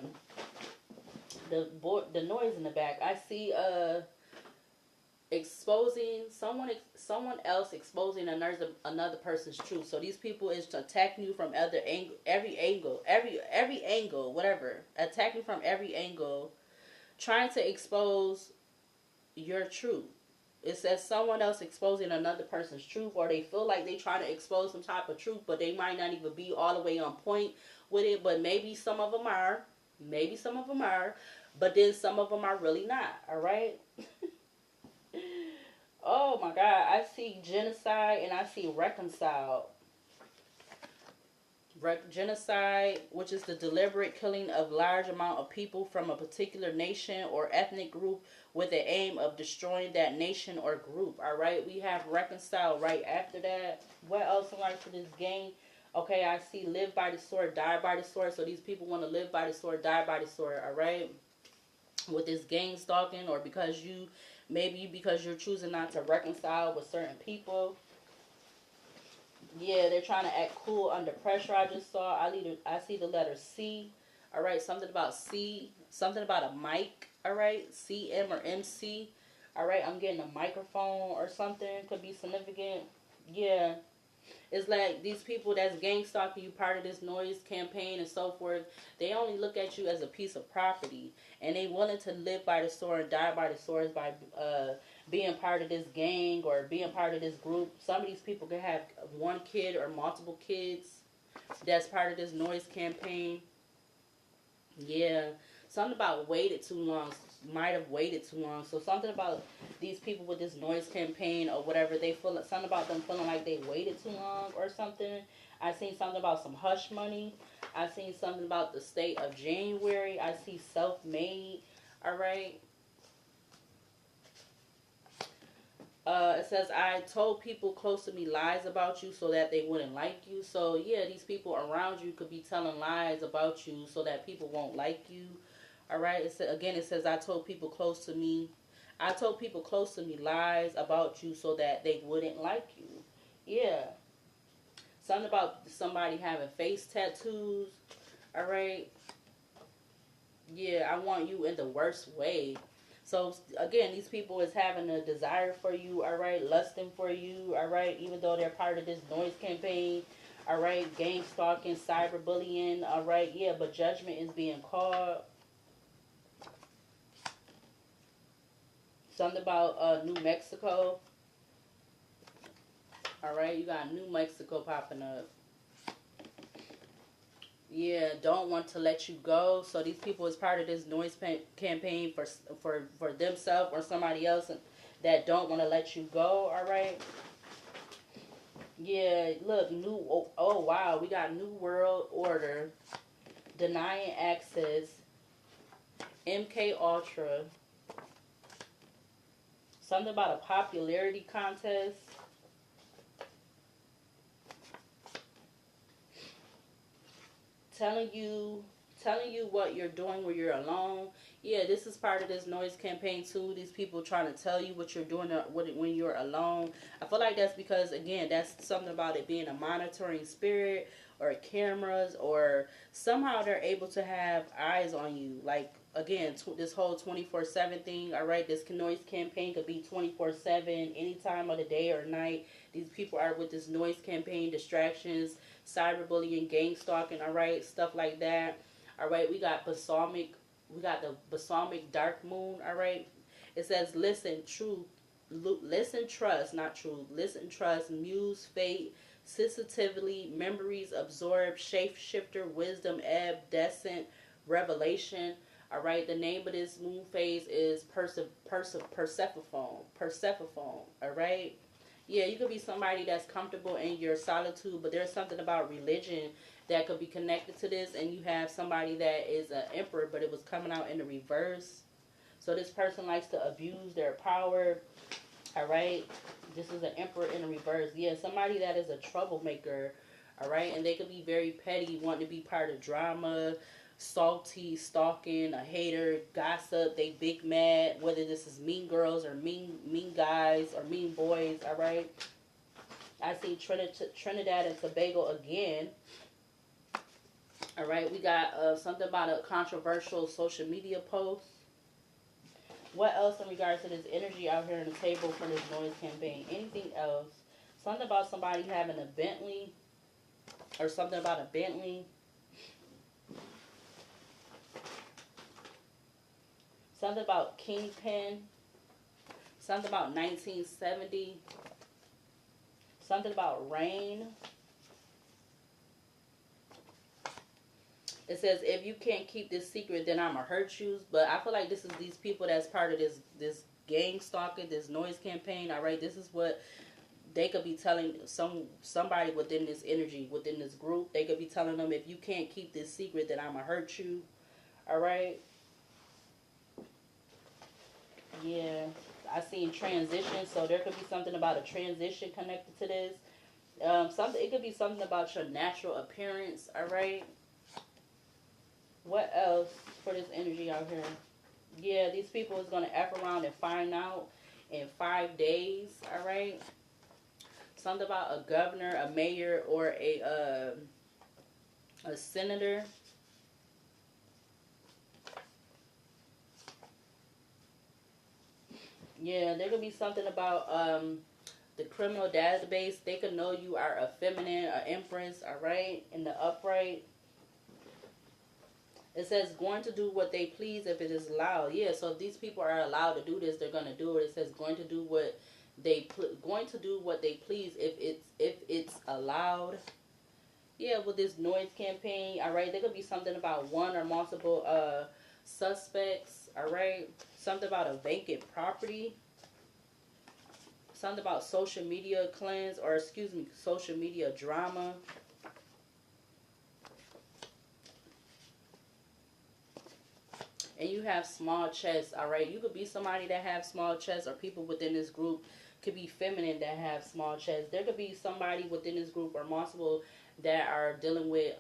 noise in the back. I see exposing someone else exposing another person's truth. So these people is attacking you from every angle, whatever. Attacking from every angle, trying to expose your truth. It says someone else exposing another person's truth, or they feel like they try to expose some type of truth, but they might not even be all the way on point with it. But maybe some of them are. Maybe some of them are. But then some of them are really not. All right? Oh my God. I see genocide and I see reconciled. Genocide, which is the deliberate killing of large amount of people from a particular nation or ethnic group with the aim of destroying that nation or group. All right, we have reconcile right after that. What else in life for this game? Okay, I see live by the sword, die by the sword. So these people want to live by the sword, die by the sword. All right, with this Gangstalkn, or because you maybe because you're choosing not to reconcile with certain people. Yeah, they're trying to act cool under pressure. I just saw. I see the letter C. All right, something about C. Something about a mic. All right, CM or MC. All right, I'm getting a microphone or something. Could be significant. Yeah, it's like these people that's gang stalking you, part of this noise campaign and so forth. They only look at you as a piece of property, and they willing to live by the sword and die by the swords by being part of this gang or being part of this group. Some of these people can have one kid or multiple kids. That's part of this noise campaign. Yeah, something about waited too long. Might have waited too long. So something about these people with this noise campaign or whatever, they feel something about them feeling like they waited too long or something. I seen something about some hush money. I seen something about the state of January. I see self-made. All right. It says, I told people close to me lies about you so that they wouldn't like you. So, yeah, these people around you could be telling lies about you so that people won't like you. All right. It says, I told people close to me. I told people close to me lies about you so that they wouldn't like you. Yeah. Something about somebody having face tattoos. All right. Yeah, I want you in the worst way. So again, these people is having a desire for you, all right, lusting for you, all right, even though they're part of this noise campaign, all right, gang stalking, cyberbullying, all right, yeah, but judgment is being called. Something about New Mexico, all right, you got New Mexico popping up. Yeah, don't want to let you go. So these people is part of this noise campaign for themselves or somebody else that don't want to let you go. All right. Yeah, look, oh wow, we got New World Order, denying access, MK Ultra, something about a popularity contest. Telling you what you're doing when you're alone. Yeah, this is part of this noise campaign too. These people trying to tell you what you're doing when you're alone. I feel like that's because, again, that's something about it being a monitoring spirit or cameras, or somehow they're able to have eyes on you. Like, again, this whole 24/7 thing. All right, this noise campaign could be 24/7, any time of the day or night. These people are with this noise campaign, distractions, cyberbullying, gang stalking, all right, stuff like that. All right, we got the balsamic dark moon, all right. It says, listen, truth, listen, trust, not truth, listen, trust, muse, fate, sensitively, memories, absorb, shapeshifter, wisdom, ebb, descent, revelation. All right, the name of this moon phase is Persephone. Persephone, all right. Yeah, you could be somebody that's comfortable in your solitude, but there's something about religion that could be connected to this, and you have somebody that is an emperor, but it was coming out in the reverse. So this person likes to abuse their power, all right? This is an emperor in the reverse. Yeah, somebody that is a troublemaker, all right? And they could be very petty, wanting to be part of drama, salty, stalking, a hater, gossip, they big mad, whether this is mean girls or mean guys or mean boys, all right? I see Trinidad and Tobago again. All right, we got something about a controversial social media post. What else in regards to this energy out here on the table for this noise campaign? Anything else? Something about somebody having a Bentley or something about a Bentley. Something about Kingpin. Something about 1970. Something about rain. It says, if you can't keep this secret, then I'ma hurt you. But I feel like this is these people that's part of this gang stalking, this noise campaign. All right, this is what they could be telling somebody within this energy, within this group. They could be telling them, if you can't keep this secret, then I'ma hurt you. All right. Yeah, I seen transition, so there could be something about a transition connected to this. Something, it could be something about your natural appearance. All right. What else for this energy out here? Yeah, these people is gonna F around and find out in 5 days. All right. Something about a governor, a mayor, or a senator. Yeah, there could be something about the criminal database. They could know you are a feminine, an empress, all right, in the upright. It says going to do what they please if it is allowed. Yeah, so if these people are allowed to do this, they're gonna do it. It says going to do what going to do what they please if it's allowed. Yeah, with this noise campaign, all right, there could be something about one or multiple suspects, all right. Something about a vacant property. Something about social media cleanse, or excuse me, social media drama. And you have small chests, all right. You could be somebody that have small chests, or people within this group could be feminine that have small chests. There could be somebody within this group or multiple that are dealing with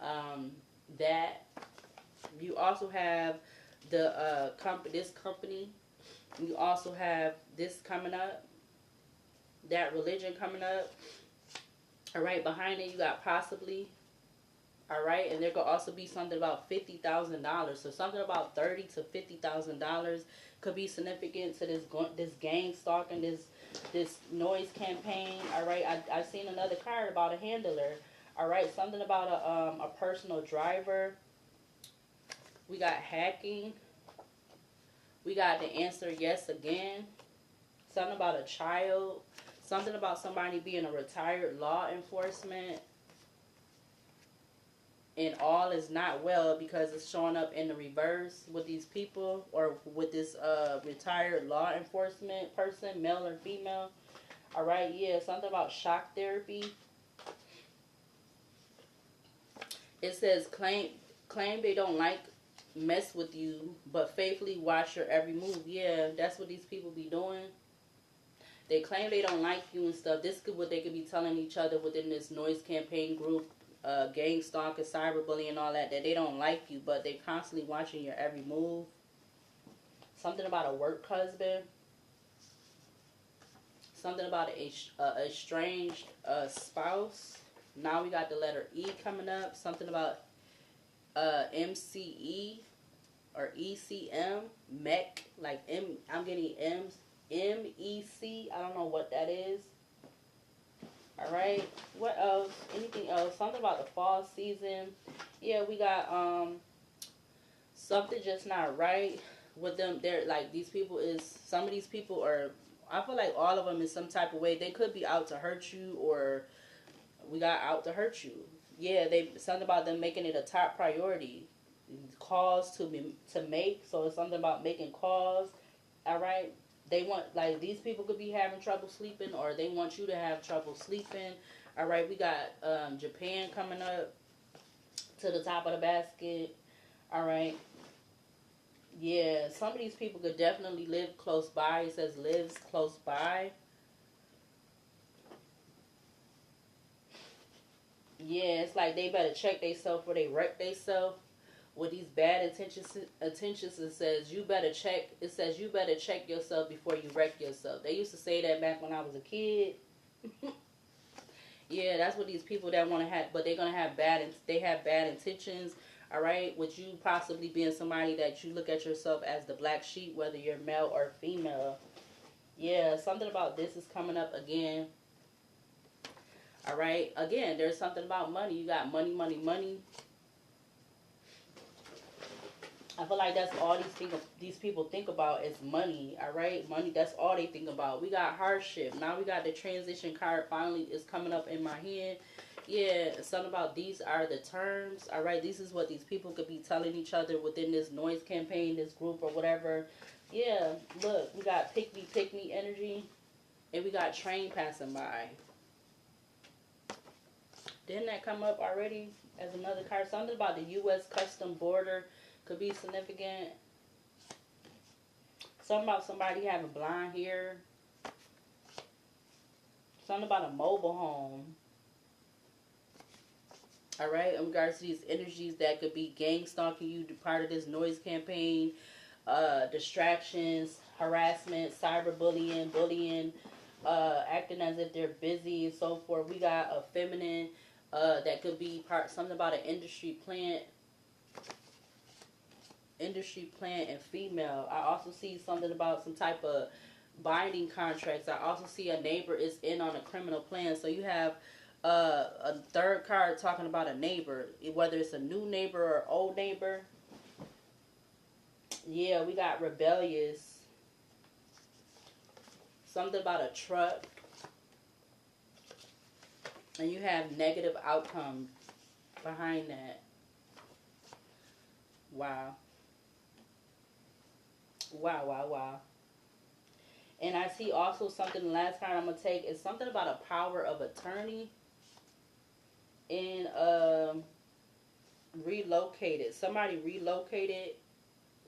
that. You also have the this company. You also have this coming up, that religion coming up. All right, behind it you got possibly. All right, and there could also be something about $50,000. So something about $30,000 to $50,000 could be significant to this gang stalking, this noise campaign. All right, I seen another card about a handler. All right, something about a personal driver. We got hacking. We got the answer yes again. Something about a child. Something about somebody being a retired law enforcement. And all is not well because it's showing up in the reverse with these people, or with this retired law enforcement person, male or female. All right, yeah, something about shock therapy. It says claim they don't like mess with you, but faithfully watch your every move. Yeah, that's what these people be doing. They claim they don't like you and stuff. This is what they could be telling each other within this noise campaign group, gang stalking, cyberbullying, and all that. That they don't like you, but they constantly watching your every move. Something about a work husband. Something about a estranged spouse. Now we got the letter E coming up. Something about MCE or ECM, MEC, like I'm getting MEC. I don't know what that is. All right. What else? Anything else? Something about the fall season. Yeah, we got something just not right with them. They're like, these people is, some of these people are, I feel like all of them in some type of way. They could be out to hurt you, or we got out to hurt you. Yeah, they, something about them making it a top priority. Calls to make. So it's something about making calls. All right. They want, like, these people could be having trouble sleeping, or they want you to have trouble sleeping. All right, we got Japan coming up to the top of the basket. All right. Yeah, some of these people could definitely live close by. It says lives close by. Yeah, it's like they better check themselves before they wreck themselves. With these bad intentions, it says you better check. It says you better check yourself before you wreck yourself. They used to say that back when I was a kid. Yeah, that's what these people that want to have, but they're gonna have they have bad intentions. All right, with you possibly being somebody that you look at yourself as the black sheep, whether you're male or female. Yeah, something about this is coming up again. All right, again, there's something about money. You got money, money, money. I feel like that's all these people think about is money, all right? Money, that's all they think about. We got hardship. Now we got the transition card finally is coming up in my hand. Yeah, something about these are the terms, all right? This is what these people could be telling each other within this noise campaign, this group or whatever. Yeah, look, we got pick me energy, and we got train passing by. Didn't that come up already as another card? Something about the U.S. custom border could be significant. Something about somebody having blonde hair. Something about a mobile home. Alright, in regards to these energies that could be gang stalking you, part of this noise campaign, distractions, harassment, cyberbullying, bullying, acting as if they're busy and so forth. We got a feminine, that could be something about an industry plant and female. I also see something about some type of binding contracts. I also see a neighbor is in on a criminal plan. So you have a third card talking about a neighbor, whether it's a new neighbor or old neighbor. Yeah, we got rebellious. Something about a truck. And you have negative outcome behind that. Wow. Wow. And I see also something, the last card I'm going to take is something about a power of attorney and relocated. Somebody relocated.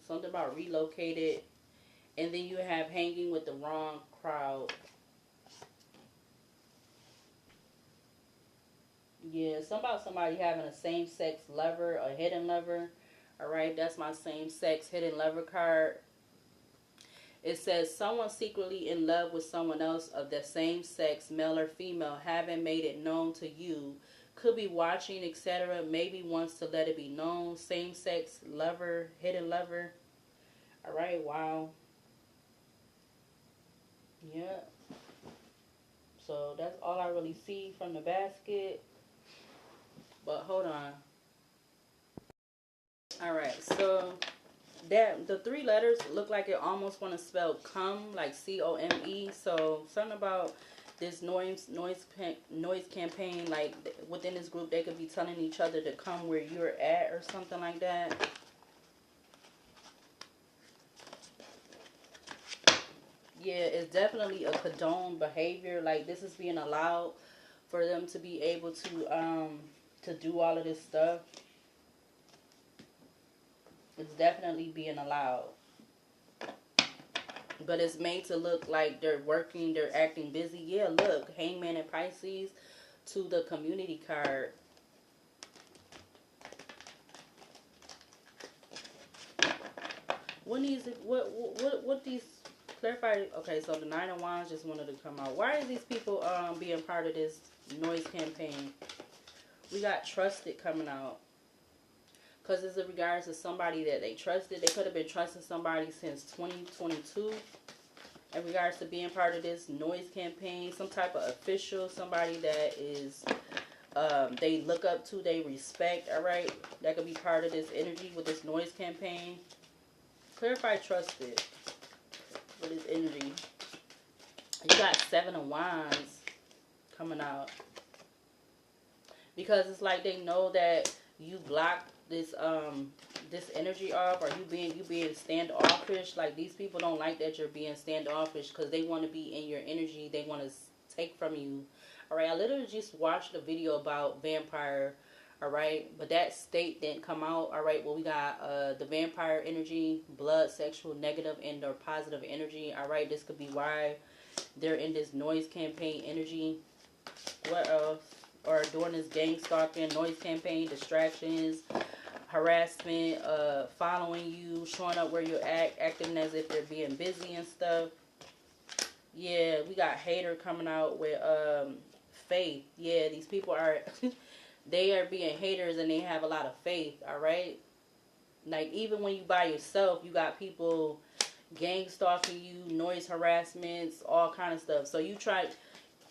Something about relocated. And then you have hanging with the wrong crowd. Yeah, something about somebody having a same-sex lover, a hidden lover. Alright, that's my same-sex hidden lover card. It says, someone secretly in love with someone else of the same sex, male or female, haven't made it known to you. Could be watching, etc. Maybe wants to let it be known. Same-sex lover, hidden lover. Alright, wow. Yeah. So that's all I really see from the basket. But hold on. Alright, so that the three letters look like it almost want to spell come, like C-O-M-E. So something about this noise campaign, like within this group, they could be telling each other to come where you're at or something like that. Yeah, it's definitely a condoned behavior. Like this is being allowed for them to be able to do all of this stuff. It's definitely being allowed. But it's made to look like they're working, they're acting busy. Yeah, look, Hangman and Pisces to the community card. What these clarify? Okay, so the Nine of Wands just wanted to come out. Why are these people being part of this noise campaign? We got trusted coming out. Because it's in regards to somebody that they trusted. They could have been trusting somebody since 2022. In regards to being part of this noise campaign. Some type of official. Somebody that is, they look up to, they respect. Alright? That could be part of this energy with this noise campaign. Clarify trusted. With this energy. You got Seven of Wands coming out. Because it's like they know that you blocked this this energy off, or you being standoffish. Like these people don't like that you're being standoffish because they want to be in your energy. They want to take from you. All right, I literally just watched a video about vampire. All right, but that state didn't come out. All right, well we got the vampire energy, blood, sexual, negative, and or positive energy. All right, this could be why they're in this noise campaign energy. What else? Or during this gang stalking, noise campaign, distractions, harassment, following you, showing up where you're at, acting as if they're being busy and stuff. Yeah, we got hater coming out with faith. Yeah, these people are, they are being haters and they have a lot of faith, alright? Like, even when you by yourself, you got people gang stalking you, noise harassments, all kind of stuff. So you try,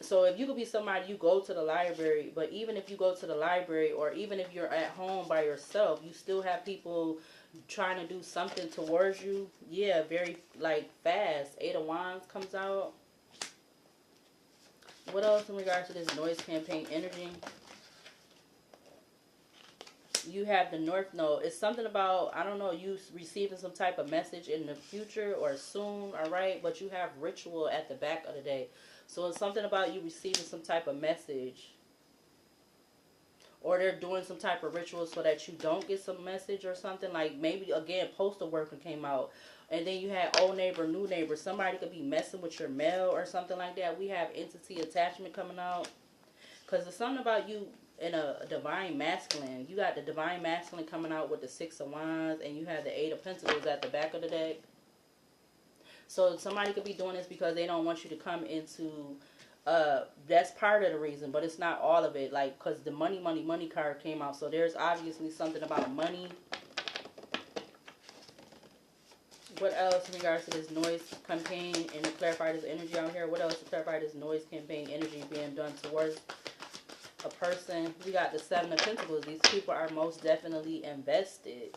So if you could be somebody, you go to the library, but even if you go to the library or even if you're at home by yourself, you still have people trying to do something towards you. Yeah, very like fast. Eight of Wands comes out. What else in regards to this noise campaign energy? You have the North Node. It's something about, I don't know, you receiving some type of message in the future or soon, all right? But you have ritual at the back of the day. So it's something about you receiving some type of message. Or they're doing some type of ritual so that you don't get some message or something. Like maybe, again, postal worker came out. And then you had old neighbor, new neighbor. Somebody could be messing with your mail or something like that. We have entity attachment coming out. Because there's something about you in a divine masculine. You got the divine masculine coming out with the Six of Wands. And you have the Eight of Pentacles at the back of the deck. So somebody could be doing this because they don't want you to come into... that's part of the reason, but it's not all of it. Like, because the money card came out. So there's obviously something about money. What else in regards to this noise campaign and to clarify this energy out here? What else to clarify this noise campaign energy being done towards a person? We got the Seven of Pentacles. These people are most definitely invested.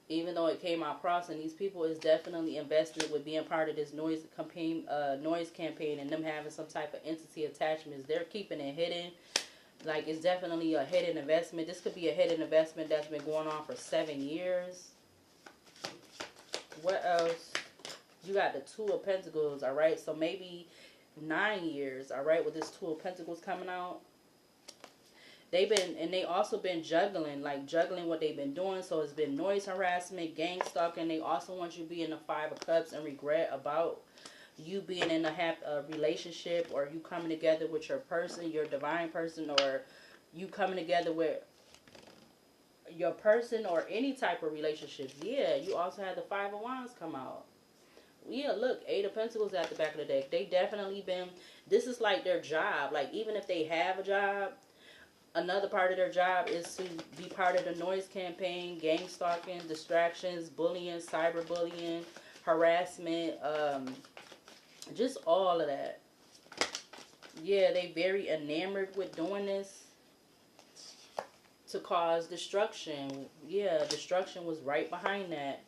Even though it came out crossing, these people is definitely invested with being part of this noise campaign and them having some type of entity attachments. They're keeping it hidden. Like, it's definitely a hidden investment. This could be a hidden investment that's been going on for 7 years. What else? You got the Two of Pentacles, all right? So maybe 9 years, all right, with this Two of Pentacles coming out. They also been juggling what they've been doing. So it's been noise harassment, gang stalking. They also want you to be in the Five of Cups and regret about you being in a relationship, or you coming together with your person, your divine person, or you coming together with your person or any type of relationships. Yeah, you also had the Five of Wands come out. Yeah, look, Eight of Pentacles at the back of the deck. They definitely been, this is like their job. Like, even if they have a job, another part of their job is to be part of the noise campaign, gang stalking, distractions, bullying, cyberbullying, harassment, just all of that. Yeah, they very enamored with doing this to cause destruction. Yeah, destruction was right behind that.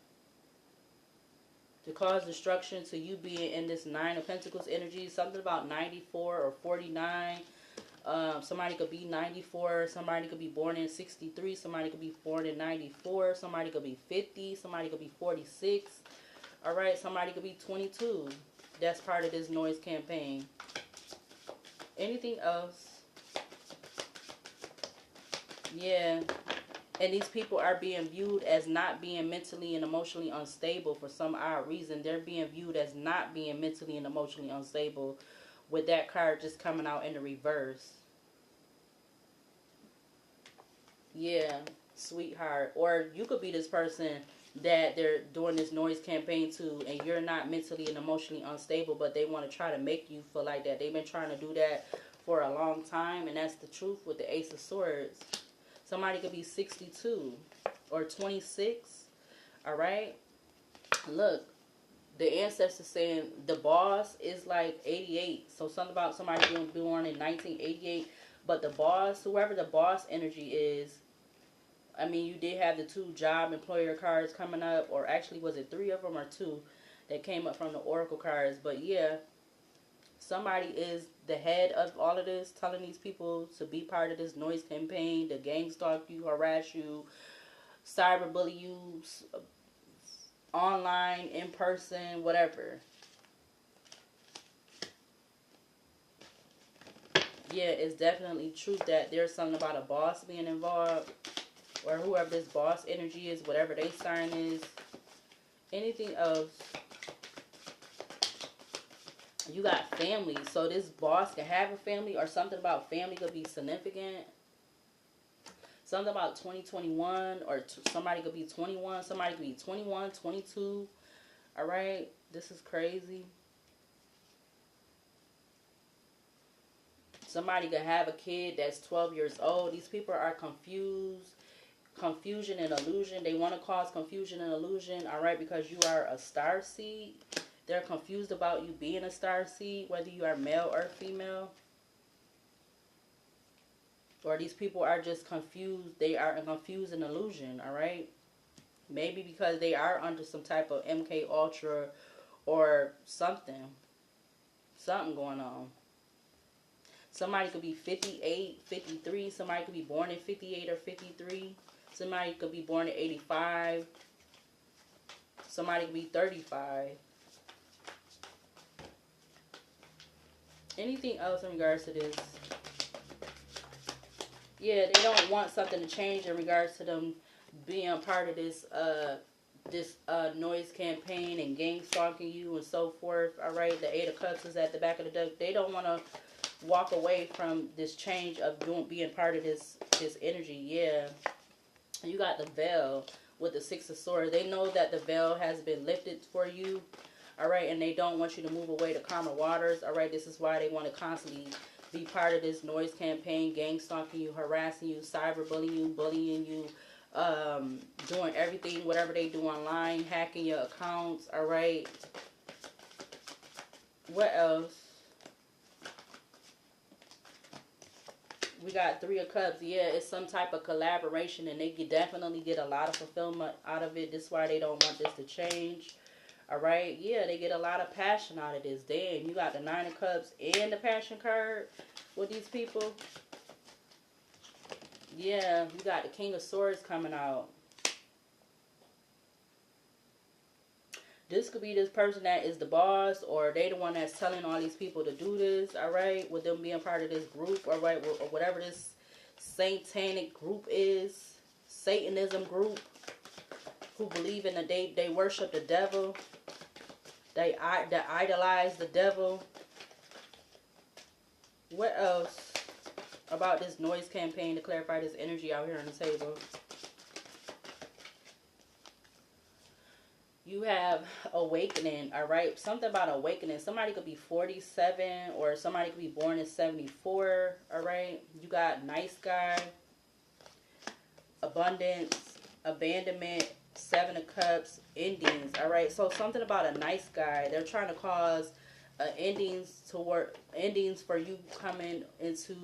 To cause destruction to you being in this Nine of Pentacles energy, something about 94 or 49. Somebody could be 94. Somebody could be born in 63. Somebody could be born in 94. Somebody could be 50. Somebody could be 46. All right, somebody could be 22. That's part of this noise campaign. Anything else? Yeah. And these people are being viewed as not being mentally and emotionally unstable for some odd reason. They're being viewed as not being mentally and emotionally unstable, with that card just coming out in the reverse. Yeah, sweetheart. Or you could be this person that they're doing this noise campaign to, and you're not mentally and emotionally unstable, but they want to try to make you feel like that. They've been trying to do that for a long time, and that's the truth with the Ace of Swords. Somebody could be 62 or 26. All right? Look, the ancestors saying the boss is like 88. So something about somebody being born in 1988. But the boss, whoever the boss energy is, I mean, you did have the two job employer cards coming up. Or actually, was it 3 of them or 2 that came up from the oracle cards? But yeah, somebody is the head of all of this, telling these people to be part of this noise campaign, to gang stalk you, harass you, cyberbully you, online, in person, whatever. Yeah, it's definitely true that there's something about a boss being involved, or whoever this boss energy is, whatever they sign is. Anything else? You got family. So this boss can have a family, or something about family could be significant. Something about 2021, or somebody could be 21. Somebody could be 21, 22. All right? This is crazy. Somebody could have a kid that's 12 years old. These people are confused. Confusion and illusion. They want to cause confusion and illusion. All right? Because you are a star seed. They're confused about you being a star seed, whether you are male or female. Or these people are just confused. They are a confused illusion, all right? Maybe because they are under some type of MK Ultra or something. Something going on. Somebody could be 58, 53. Somebody could be born in 58 or 53. Somebody could be born in 85. Somebody could be 35. Anything else in regards to this? Yeah, they don't want something to change in regards to them being a part of this noise campaign and gang stalking you and so forth. All right, the Eight of Cups is at the back of the deck. They don't want to walk away from this change of being part of this energy. Yeah, you got the veil with the Six of Swords. They know that the veil has been lifted for you. All right, and they don't want you to move away to calmer waters. All right, this is why they want to constantly be part of this noise campaign, gang stalking you, harassing you, cyberbullying you, bullying you, doing everything, whatever they do online, hacking your accounts. All right. What else? We got Three of Cups. Yeah, it's some type of collaboration, and they definitely get a lot of fulfillment out of it. This is why they don't want this to change. All right, yeah, they get a lot of passion out of this. Damn, you got the Nine of Cups and the Passion card with these people. Yeah, you got the King of Swords coming out. This could be this person that is the boss, or they the one that's telling all these people to do this, all right, with them being part of this group, all right, or whatever this satanic group is, Satanism group, who believe in they worship the devil. They idolize the devil. What else about this noise campaign to clarify this energy out here on the table? You have awakening, all right? Something about awakening. Somebody could be 47 or somebody could be born in 74, all right? You got nice guy, abundance, abandonment, Seven of Cups, endings, all right? So something about a nice guy. They're trying to cause endings for you coming into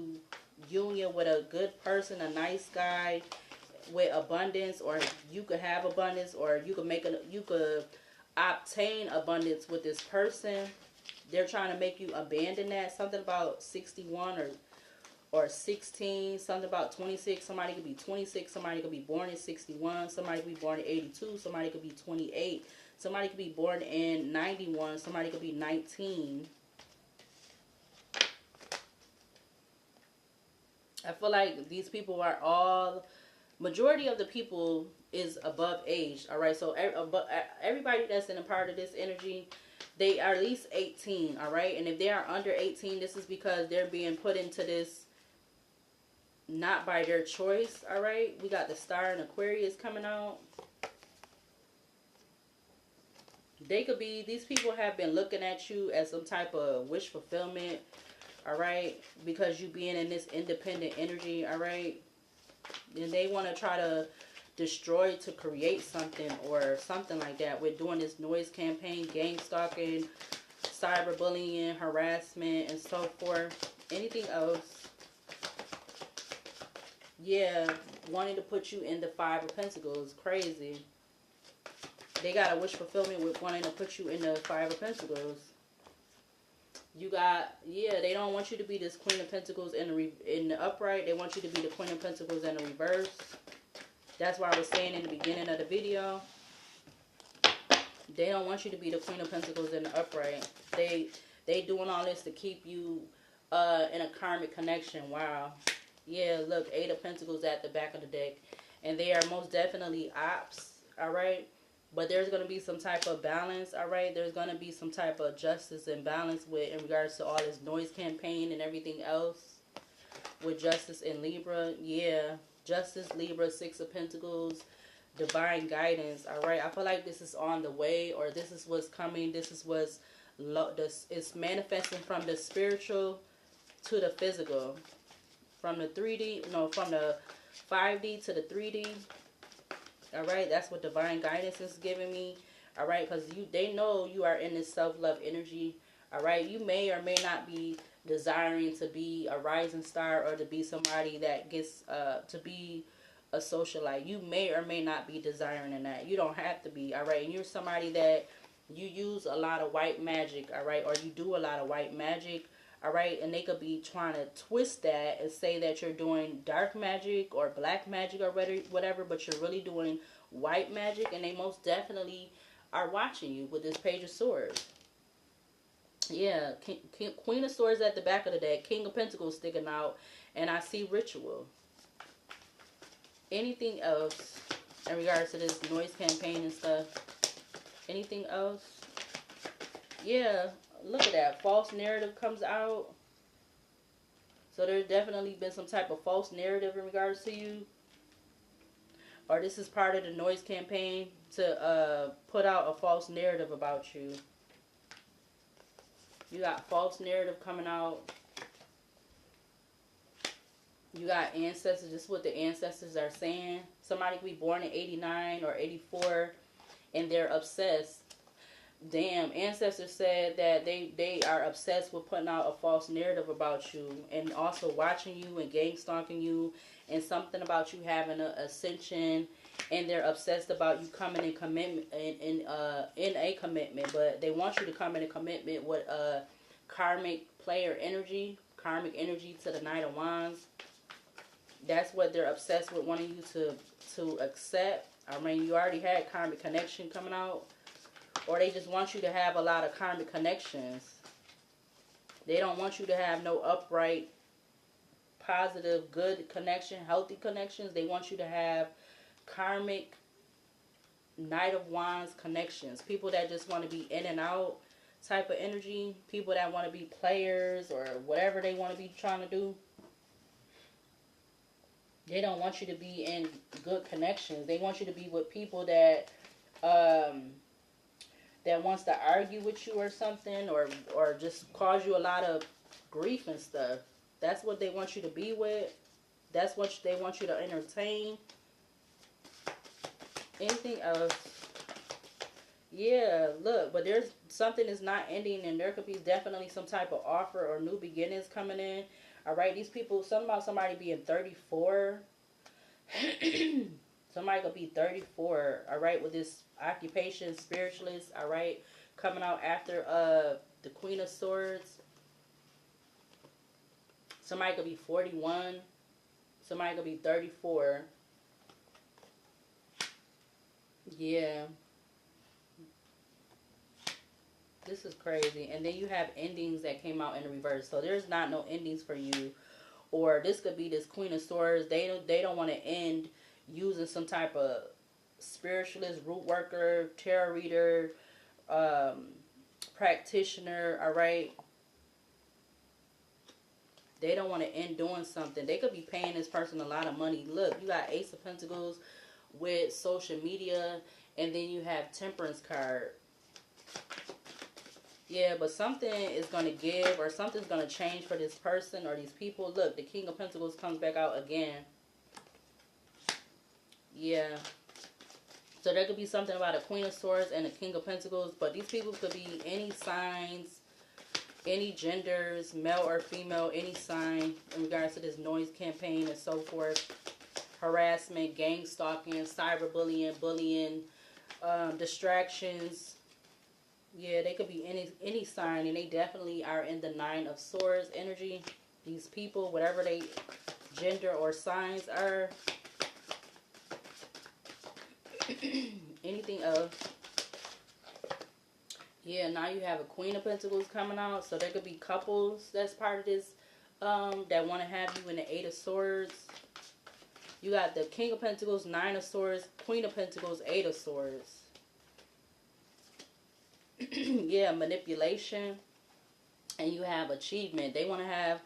union with a good person, a nice guy with abundance, or you could have abundance, or you could obtain abundance with this person. They're trying to make you abandon that. Something about 61 or 16, something about 26. Somebody could be 26, somebody could be born in 61, somebody could be born in 82, somebody could be 28, somebody could be born in 91, somebody could be 19. I feel like these people are all, majority of the people is above age, all right? So everybody that's in a part of this energy, they are at least 18, all right? And if they are under 18, this is because they're being put into this not by their choice, all right? We got the Star and Aquarius coming out. They could be, these people have been looking at you as some type of wish fulfillment, all right? Because you being in this independent energy, all right? And they want to try to destroy to create something or something like that. We're doing this noise campaign, gang stalking, cyberbullying, harassment, and so forth. Anything else? Yeah, wanting to put you in the Five of Pentacles. Crazy. They got a wish fulfillment with wanting to put you in the Five of Pentacles. You got, yeah, they don't want you to be this Queen of Pentacles in the upright. They want you to be the Queen of Pentacles in the reverse. That's why I was saying in the beginning of the video, they don't want you to be the Queen of Pentacles in the upright. They doing all this to keep you in a karmic connection. Wow. Yeah, look, Eight of Pentacles at the back of the deck. And they are most definitely ops, all right? But there's going to be some type of balance, all right? There's going to be some type of justice and balance in regards to all this noise campaign and everything else. With Justice in Libra, yeah. Justice, Libra, Six of Pentacles, divine guidance, all right? I feel like this is on the way, or this is what's coming. This is what's it's manifesting from the spiritual to the physical. From the 3D, no, from the 5D to the 3D. All right, that's what divine guidance is giving me. All right, because they know you are in this self-love energy. All right, you may or may not be desiring to be a rising star or to be somebody that gets to be a socialite. You may or may not be desiring in that. You don't have to be. All right, and you're somebody that you use a lot of white magic. All right, or you do a lot of white magic. All right, and they could be trying to twist that and say that you're doing dark magic or black magic or whatever, but you're really doing white magic, and they most definitely are watching you with this Page of Swords. Yeah, Queen of Swords at the back of the deck, King of Pentacles sticking out, and I see ritual. Anything else in regards to this noise campaign and stuff? Anything else? Yeah, look at that. False narrative comes out. So there's definitely been some type of false narrative in regards to you. Or this is part of the noise campaign to put out a false narrative about you. You got false narrative coming out. You got ancestors. This is what the ancestors are saying. Somebody could be born in 89 or 84 and they're obsessed. Damn, ancestors said that they are obsessed with putting out a false narrative about you and also watching you and gang stalking you and something about you having an ascension, and they're obsessed about you coming in commitment in a commitment, but they want you to come in a commitment with a karmic player energy, karmic energy to the Knight of Wands. That's what they're obsessed with, wanting you to accept. I mean, you already had karmic connection coming out. Or they just want you to have a lot of karmic connections. They don't want you to have no upright, positive, good connection, healthy connections. They want you to have karmic, Knight of Wands connections. People that just want to be in and out type of energy. People that want to be players or whatever they want to be trying to do. They don't want you to be in good connections. They want you to be with people that that wants to argue with you or something, or just cause you a lot of grief and stuff. That's what they want you to be with. That's what they want you to entertain. Anything else? Yeah, look, but there's something is not ending, and there could be definitely some type of offer or new beginnings coming in. All right, these people, something about somebody being 34. Somebody could be 34, all right, with this occupation, spiritualist, all right, coming out after the Queen of Swords. Somebody could be 41. Somebody could be 34. Yeah. This is crazy. And then you have endings that came out in the reverse. So there's not no endings for you. Or this could be this Queen of Swords. They don't want to end using some type of spiritualist, root worker, tarot reader, practitioner, all right? They don't want to end doing something. They could be paying this person a lot of money. Look, you got Ace of Pentacles with social media, and then you have Temperance card. Yeah, but something is going to give, or something's going to change for this person or these people. Look, the King of Pentacles comes back out again. Yeah. So there could be something about a Queen of Swords and a King of Pentacles. But these people could be any signs, any genders, male or female, any sign in regards to this noise campaign and so forth. Harassment, gang stalking, cyberbullying, bullying, distractions. Yeah, they could be any sign, and they definitely are in the Nine of Swords energy. These people, whatever they gender or signs are. Anything else? Yeah, now you have a Queen of Pentacles coming out. So there could be couples that's part of this that want to have you in the Eight of Swords. You got the King of Pentacles, Nine of Swords, Queen of Pentacles, Eight of Swords. Yeah, manipulation. And you have achievement. They want to have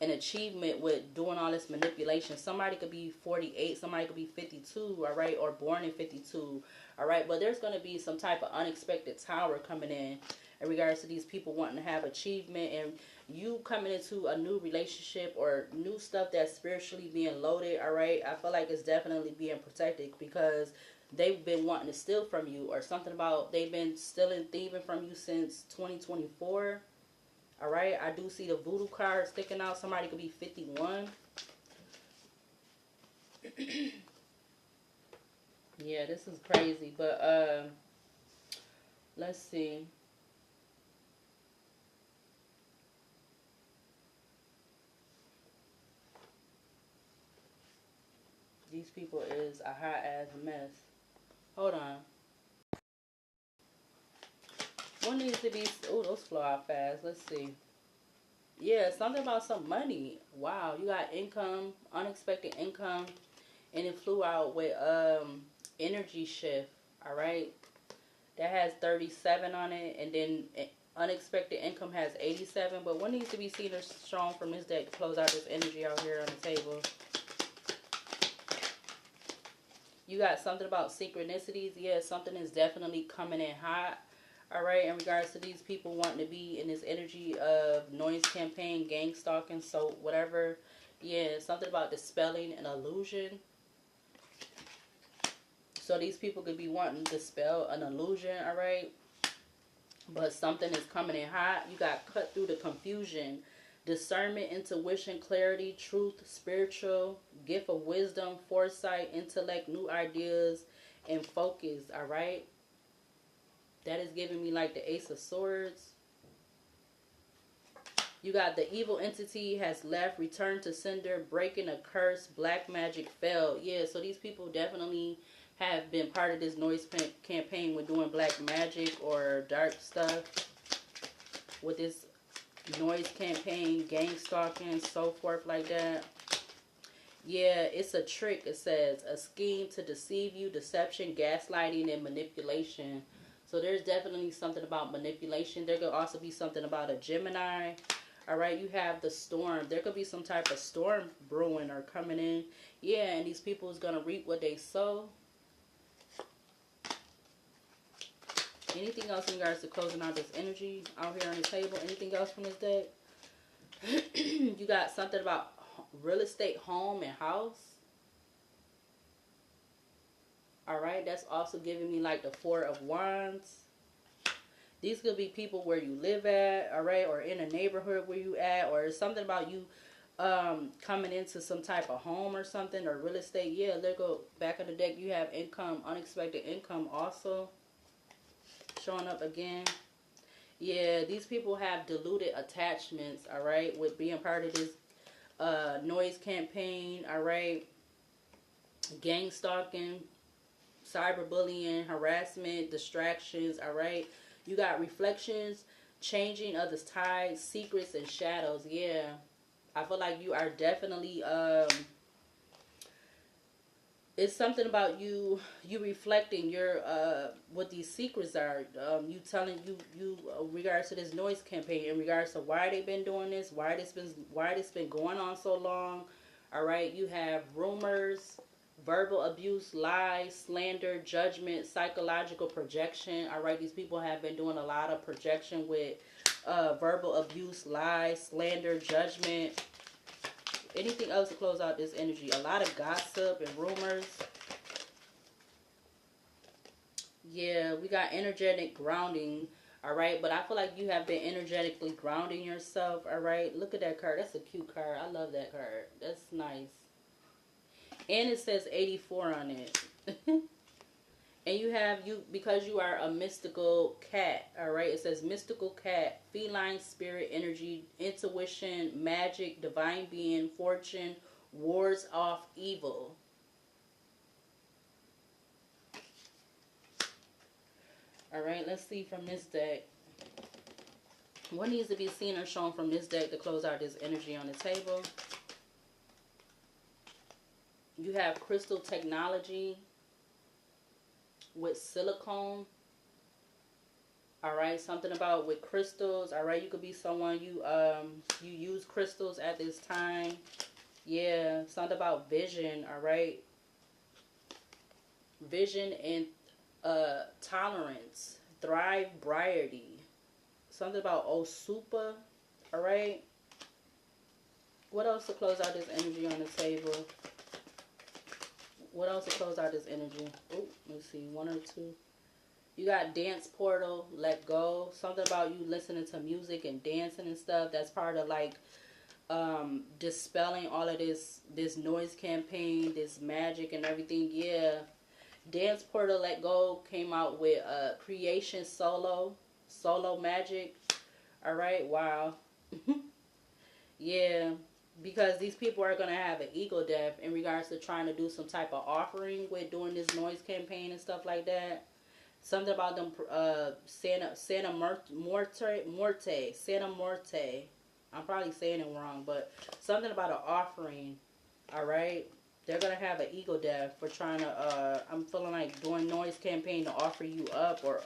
an achievement with doing all this manipulation. Somebody could be 48, somebody could be 52, all right, or born in 52, all right. But there's going to be some type of unexpected tower coming in regards to these people wanting to have achievement, and you coming into a new relationship or new stuff that's spiritually being loaded, all right. I feel like it's definitely being protected, because they've been wanting to steal from you, or something about they've been stealing, thieving from you since 2024. All right, I do see the voodoo card sticking out. Somebody could be 51. Yeah, this is crazy, but let's see. These people is a hot ass mess. Hold on. What needs to be? Oh, those flow out fast. Let's see. Yeah, something about some money. Wow, you got income, unexpected income, and it flew out with energy shift. All right, that has 37 on it, and then unexpected income has 87. But what needs to be seen or shown from this deck to close out this energy out here on the table? You got something about synchronicities. Yeah, something is definitely coming in hot. All right, in regards to these people wanting to be in this energy of noise campaign, gang stalking, so whatever. Yeah, something about dispelling an illusion. So these people could be wanting to dispel an illusion, all right? But something is coming in hot. You got cut through the confusion. Discernment, intuition, clarity, truth, spiritual, gift of wisdom, foresight, intellect, new ideas, and focus, all right? That is giving me like the Ace of Swords. You got the evil entity has left, returned to sender, breaking a curse, black magic failed. Yeah, so these people definitely have been part of this noise campaign with doing black magic or dark stuff with this noise campaign, gang stalking, so forth like that. Yeah, it's a trick. It says a scheme to deceive you, deception, gaslighting, and manipulation. So there's definitely something about manipulation. There could also be something about a Gemini. All right, you have the storm. There could be some type of storm brewing or coming in. Yeah, and these people is going to reap what they sow. Anything else in regards to closing out this energy out here on the table? Anything else from this deck? You got something about real estate, home, and house. All right, that's also giving me like the Four of Wands. These could be people where you live at, all right, or in a neighborhood where you at, or something about you coming into some type of home or something, or real estate. Yeah, there go back of the deck. You have income, unexpected income also showing up again. Yeah, these people have diluted attachments, all right, with being part of this noise campaign, all right, gang stalking, cyberbullying, harassment, distractions, all right. You got reflections, changing others' tides, secrets, and shadows. Yeah, I feel like you are definitely it's something about you reflecting your what these secrets are, you telling you regards to this noise campaign, in regards to why they've been doing this, why this been going on so long. All right, you have rumors, verbal abuse, lies, slander, judgment, psychological projection. All right, these people have been doing a lot of projection with verbal abuse, lies, slander, judgment. Anything else to close out this energy? A lot of gossip and rumors. Yeah, we got energetic grounding. All right, but I feel like you have been energetically grounding yourself. All right, look at that card. That's a cute card. I love that card. That's nice. And it says 84 on it. And you have, because you are a mystical cat, all right? It says mystical cat, feline spirit energy, intuition, magic, divine being, fortune, wards off evil. All right, let's see from this deck. What needs to be seen or shown from this deck to close out this energy on the table? You have crystal technology with silicone. All right, something about with crystals. All right, you could be someone you use crystals at this time. Yeah, something about vision. All right, vision and tolerance, thrive, briarty. Something about Osupa. All right. What else to close out this energy on the table? What else to close out this energy? Oh, let's see. One or two. You got dance portal, let go. Something about you listening to music and dancing and stuff. That's part of like dispelling all of this noise campaign, this magic and everything. Yeah. Dance portal, let go came out with creation solo magic. All right. Wow. Yeah. Because these people are going to have an ego death in regards to trying to do some type of offering with doing this noise campaign and stuff like that. Something about them, Santa Morte. I'm probably saying it wrong, but something about an offering. All right, they're gonna have an ego death for trying to. I'm feeling like doing noise campaign to offer you up or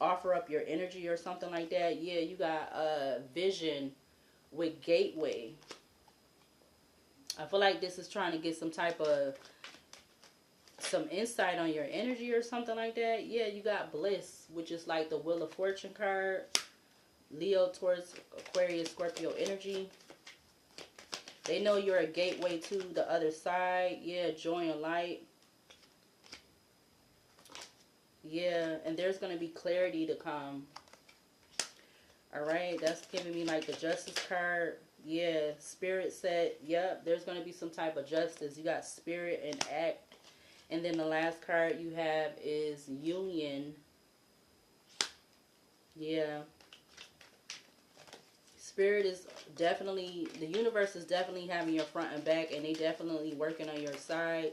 offer up your energy or something like that. Yeah, you got vision with gateway. I feel like this is trying to get some type of some insight on your energy or something like that. Yeah, you got bliss, which is like the Wheel of Fortune card. Leo, Taurus, Aquarius, Scorpio energy. They know you're a gateway to the other side. Yeah, joy and light. Yeah, and there's going to be clarity to come. Alright, that's giving me like the Justice card. Yeah, Spirit said, yep, there's going to be some type of justice. You got Spirit and Act. And then the last card you have is Union. Yeah. Spirit is definitely, the universe is definitely having your front and back, and they definitely working on your side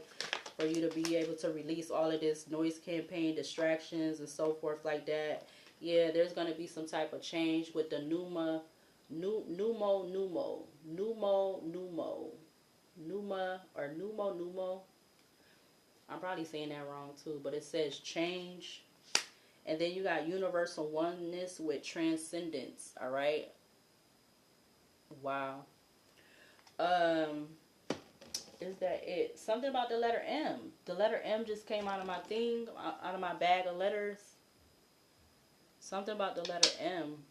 for you to be able to release all of this noise campaign, distractions, and so forth like that. Yeah, there's going to be some type of change with the Numa or Numo. I'm probably saying that wrong too, but it says change. And then you got universal oneness with transcendence, all right? Wow. Is that it? Something about the letter M. The letter M just came out of my thing, out of my bag of letters. Something about the letter M.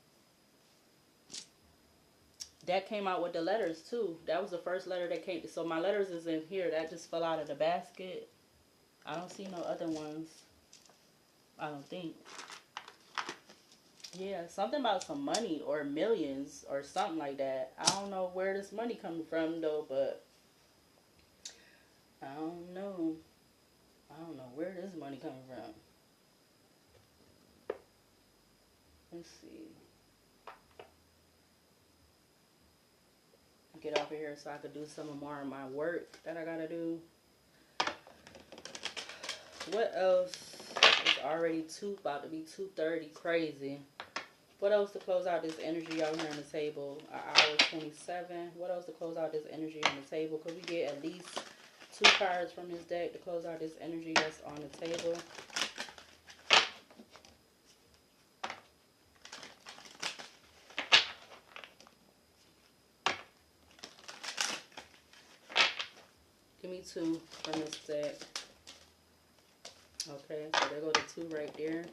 That came out with the letters too. That was the first letter that came. So my letters is in here. That just fell out of the basket. I don't see no other ones. I don't think. Yeah, something about some money or millions or something like that. I don't know where this money coming from though, but I don't know. I don't know where this money coming from. Let's see. Get off of here so I could do some more of my work that I gotta do. What else? It's already about to be 2:30. Crazy. What else to close out this energy out here on the table? An hour 27. What else to close out this energy on the table? Could we get at least 2 cards from this deck to close out this energy that's on the table? Give me 2 from this deck. Okay, so there go the 2 right there.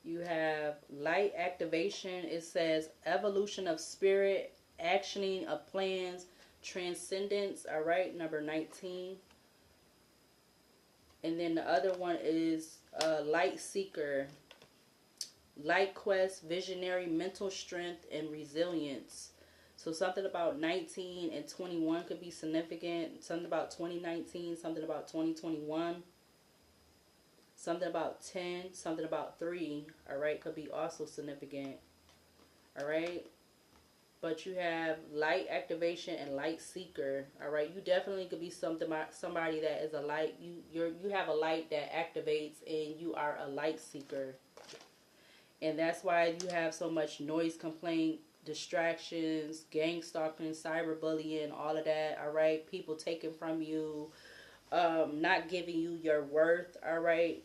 You have light activation. It says evolution of spirit, actioning of plans, transcendence. All right, number 19. And then the other one is light seeker, light quest, visionary, mental strength, and resilience. So something about 19 and 21 could be significant. Something about 2019, something about 2021. Something about 10, something about 3, all right, could be also significant, all right? But you have light activation and light seeker, all right? You definitely could be somebody that is a light. You have a light that activates, and you are a light seeker. And that's why you have so much noise complaint, distractions, gangstalking, cyberbullying, all of that, all right? People taking from you, not giving you your worth, all right?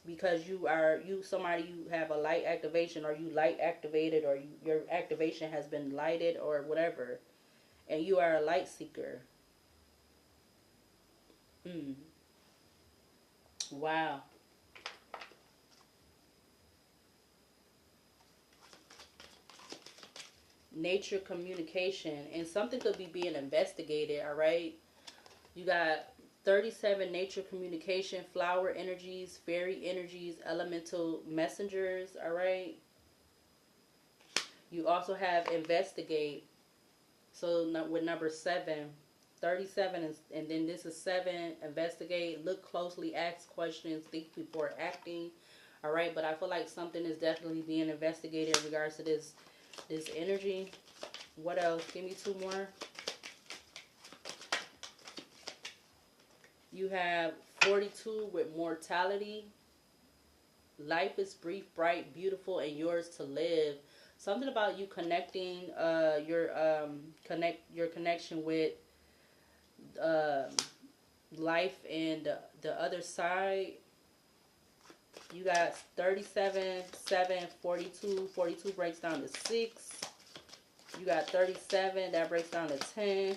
Because you have a light activation, or you light activated, or your activation has been lighted or whatever, and you are a light seeker. Wow. Nature communication, and something could be being investigated, all right? You got 37 nature communication, flower energies, fairy energies, elemental messengers, all right? You also have investigate. So with number 7, 37, and then this is 7, investigate, look closely, ask questions, think before acting. All right, but I feel like something is definitely being investigated in regards to this energy. What else? Give me 2 more. You have 42 with mortality. Life is brief, bright, beautiful, and yours to live. Something about you connecting your connection with um, life and the other side. You got 37, 7, 42. 42 breaks down to 6. You got 37, that breaks down to 10.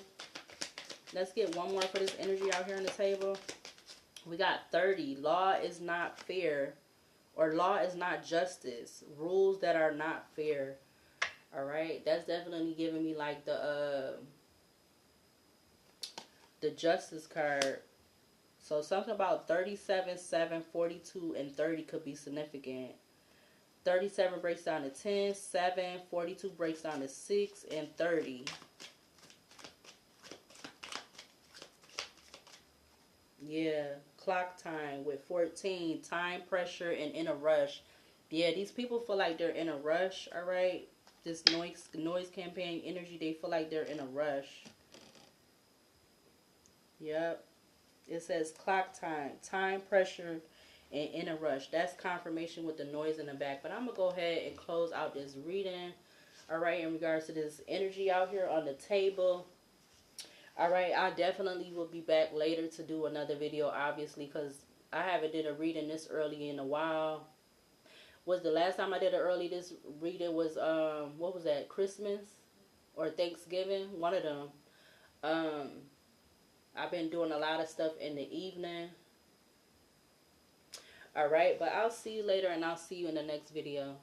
Let's get one more for this energy out here on the table. We got 30. Law is not fair, or law is not justice. Rules that are not fair. All right, that's definitely giving me like the justice card. So something about 37, 7, 42, and 30 could be significant. 37 breaks down to 10, 7, 42 breaks down to 6, and 30. Yeah, clock time with 14, time pressure and in a rush. Yeah, these people feel like they're in a rush, all right? This noise campaign energy, they feel like they're in a rush. Yep. It says clock time, time pressure, and in a rush. That's confirmation with the noise in the back. But I'm going to go ahead and close out this reading, all right, in regards to this energy out here on the table. All right, I definitely will be back later to do another video, obviously, because I haven't did a reading this early in a while. Was the last time I did an early this reading was, what was that, Christmas or Thanksgiving? One of them. I've been doing a lot of stuff in the evening. All right, but I'll see you later, and I'll see you in the next video.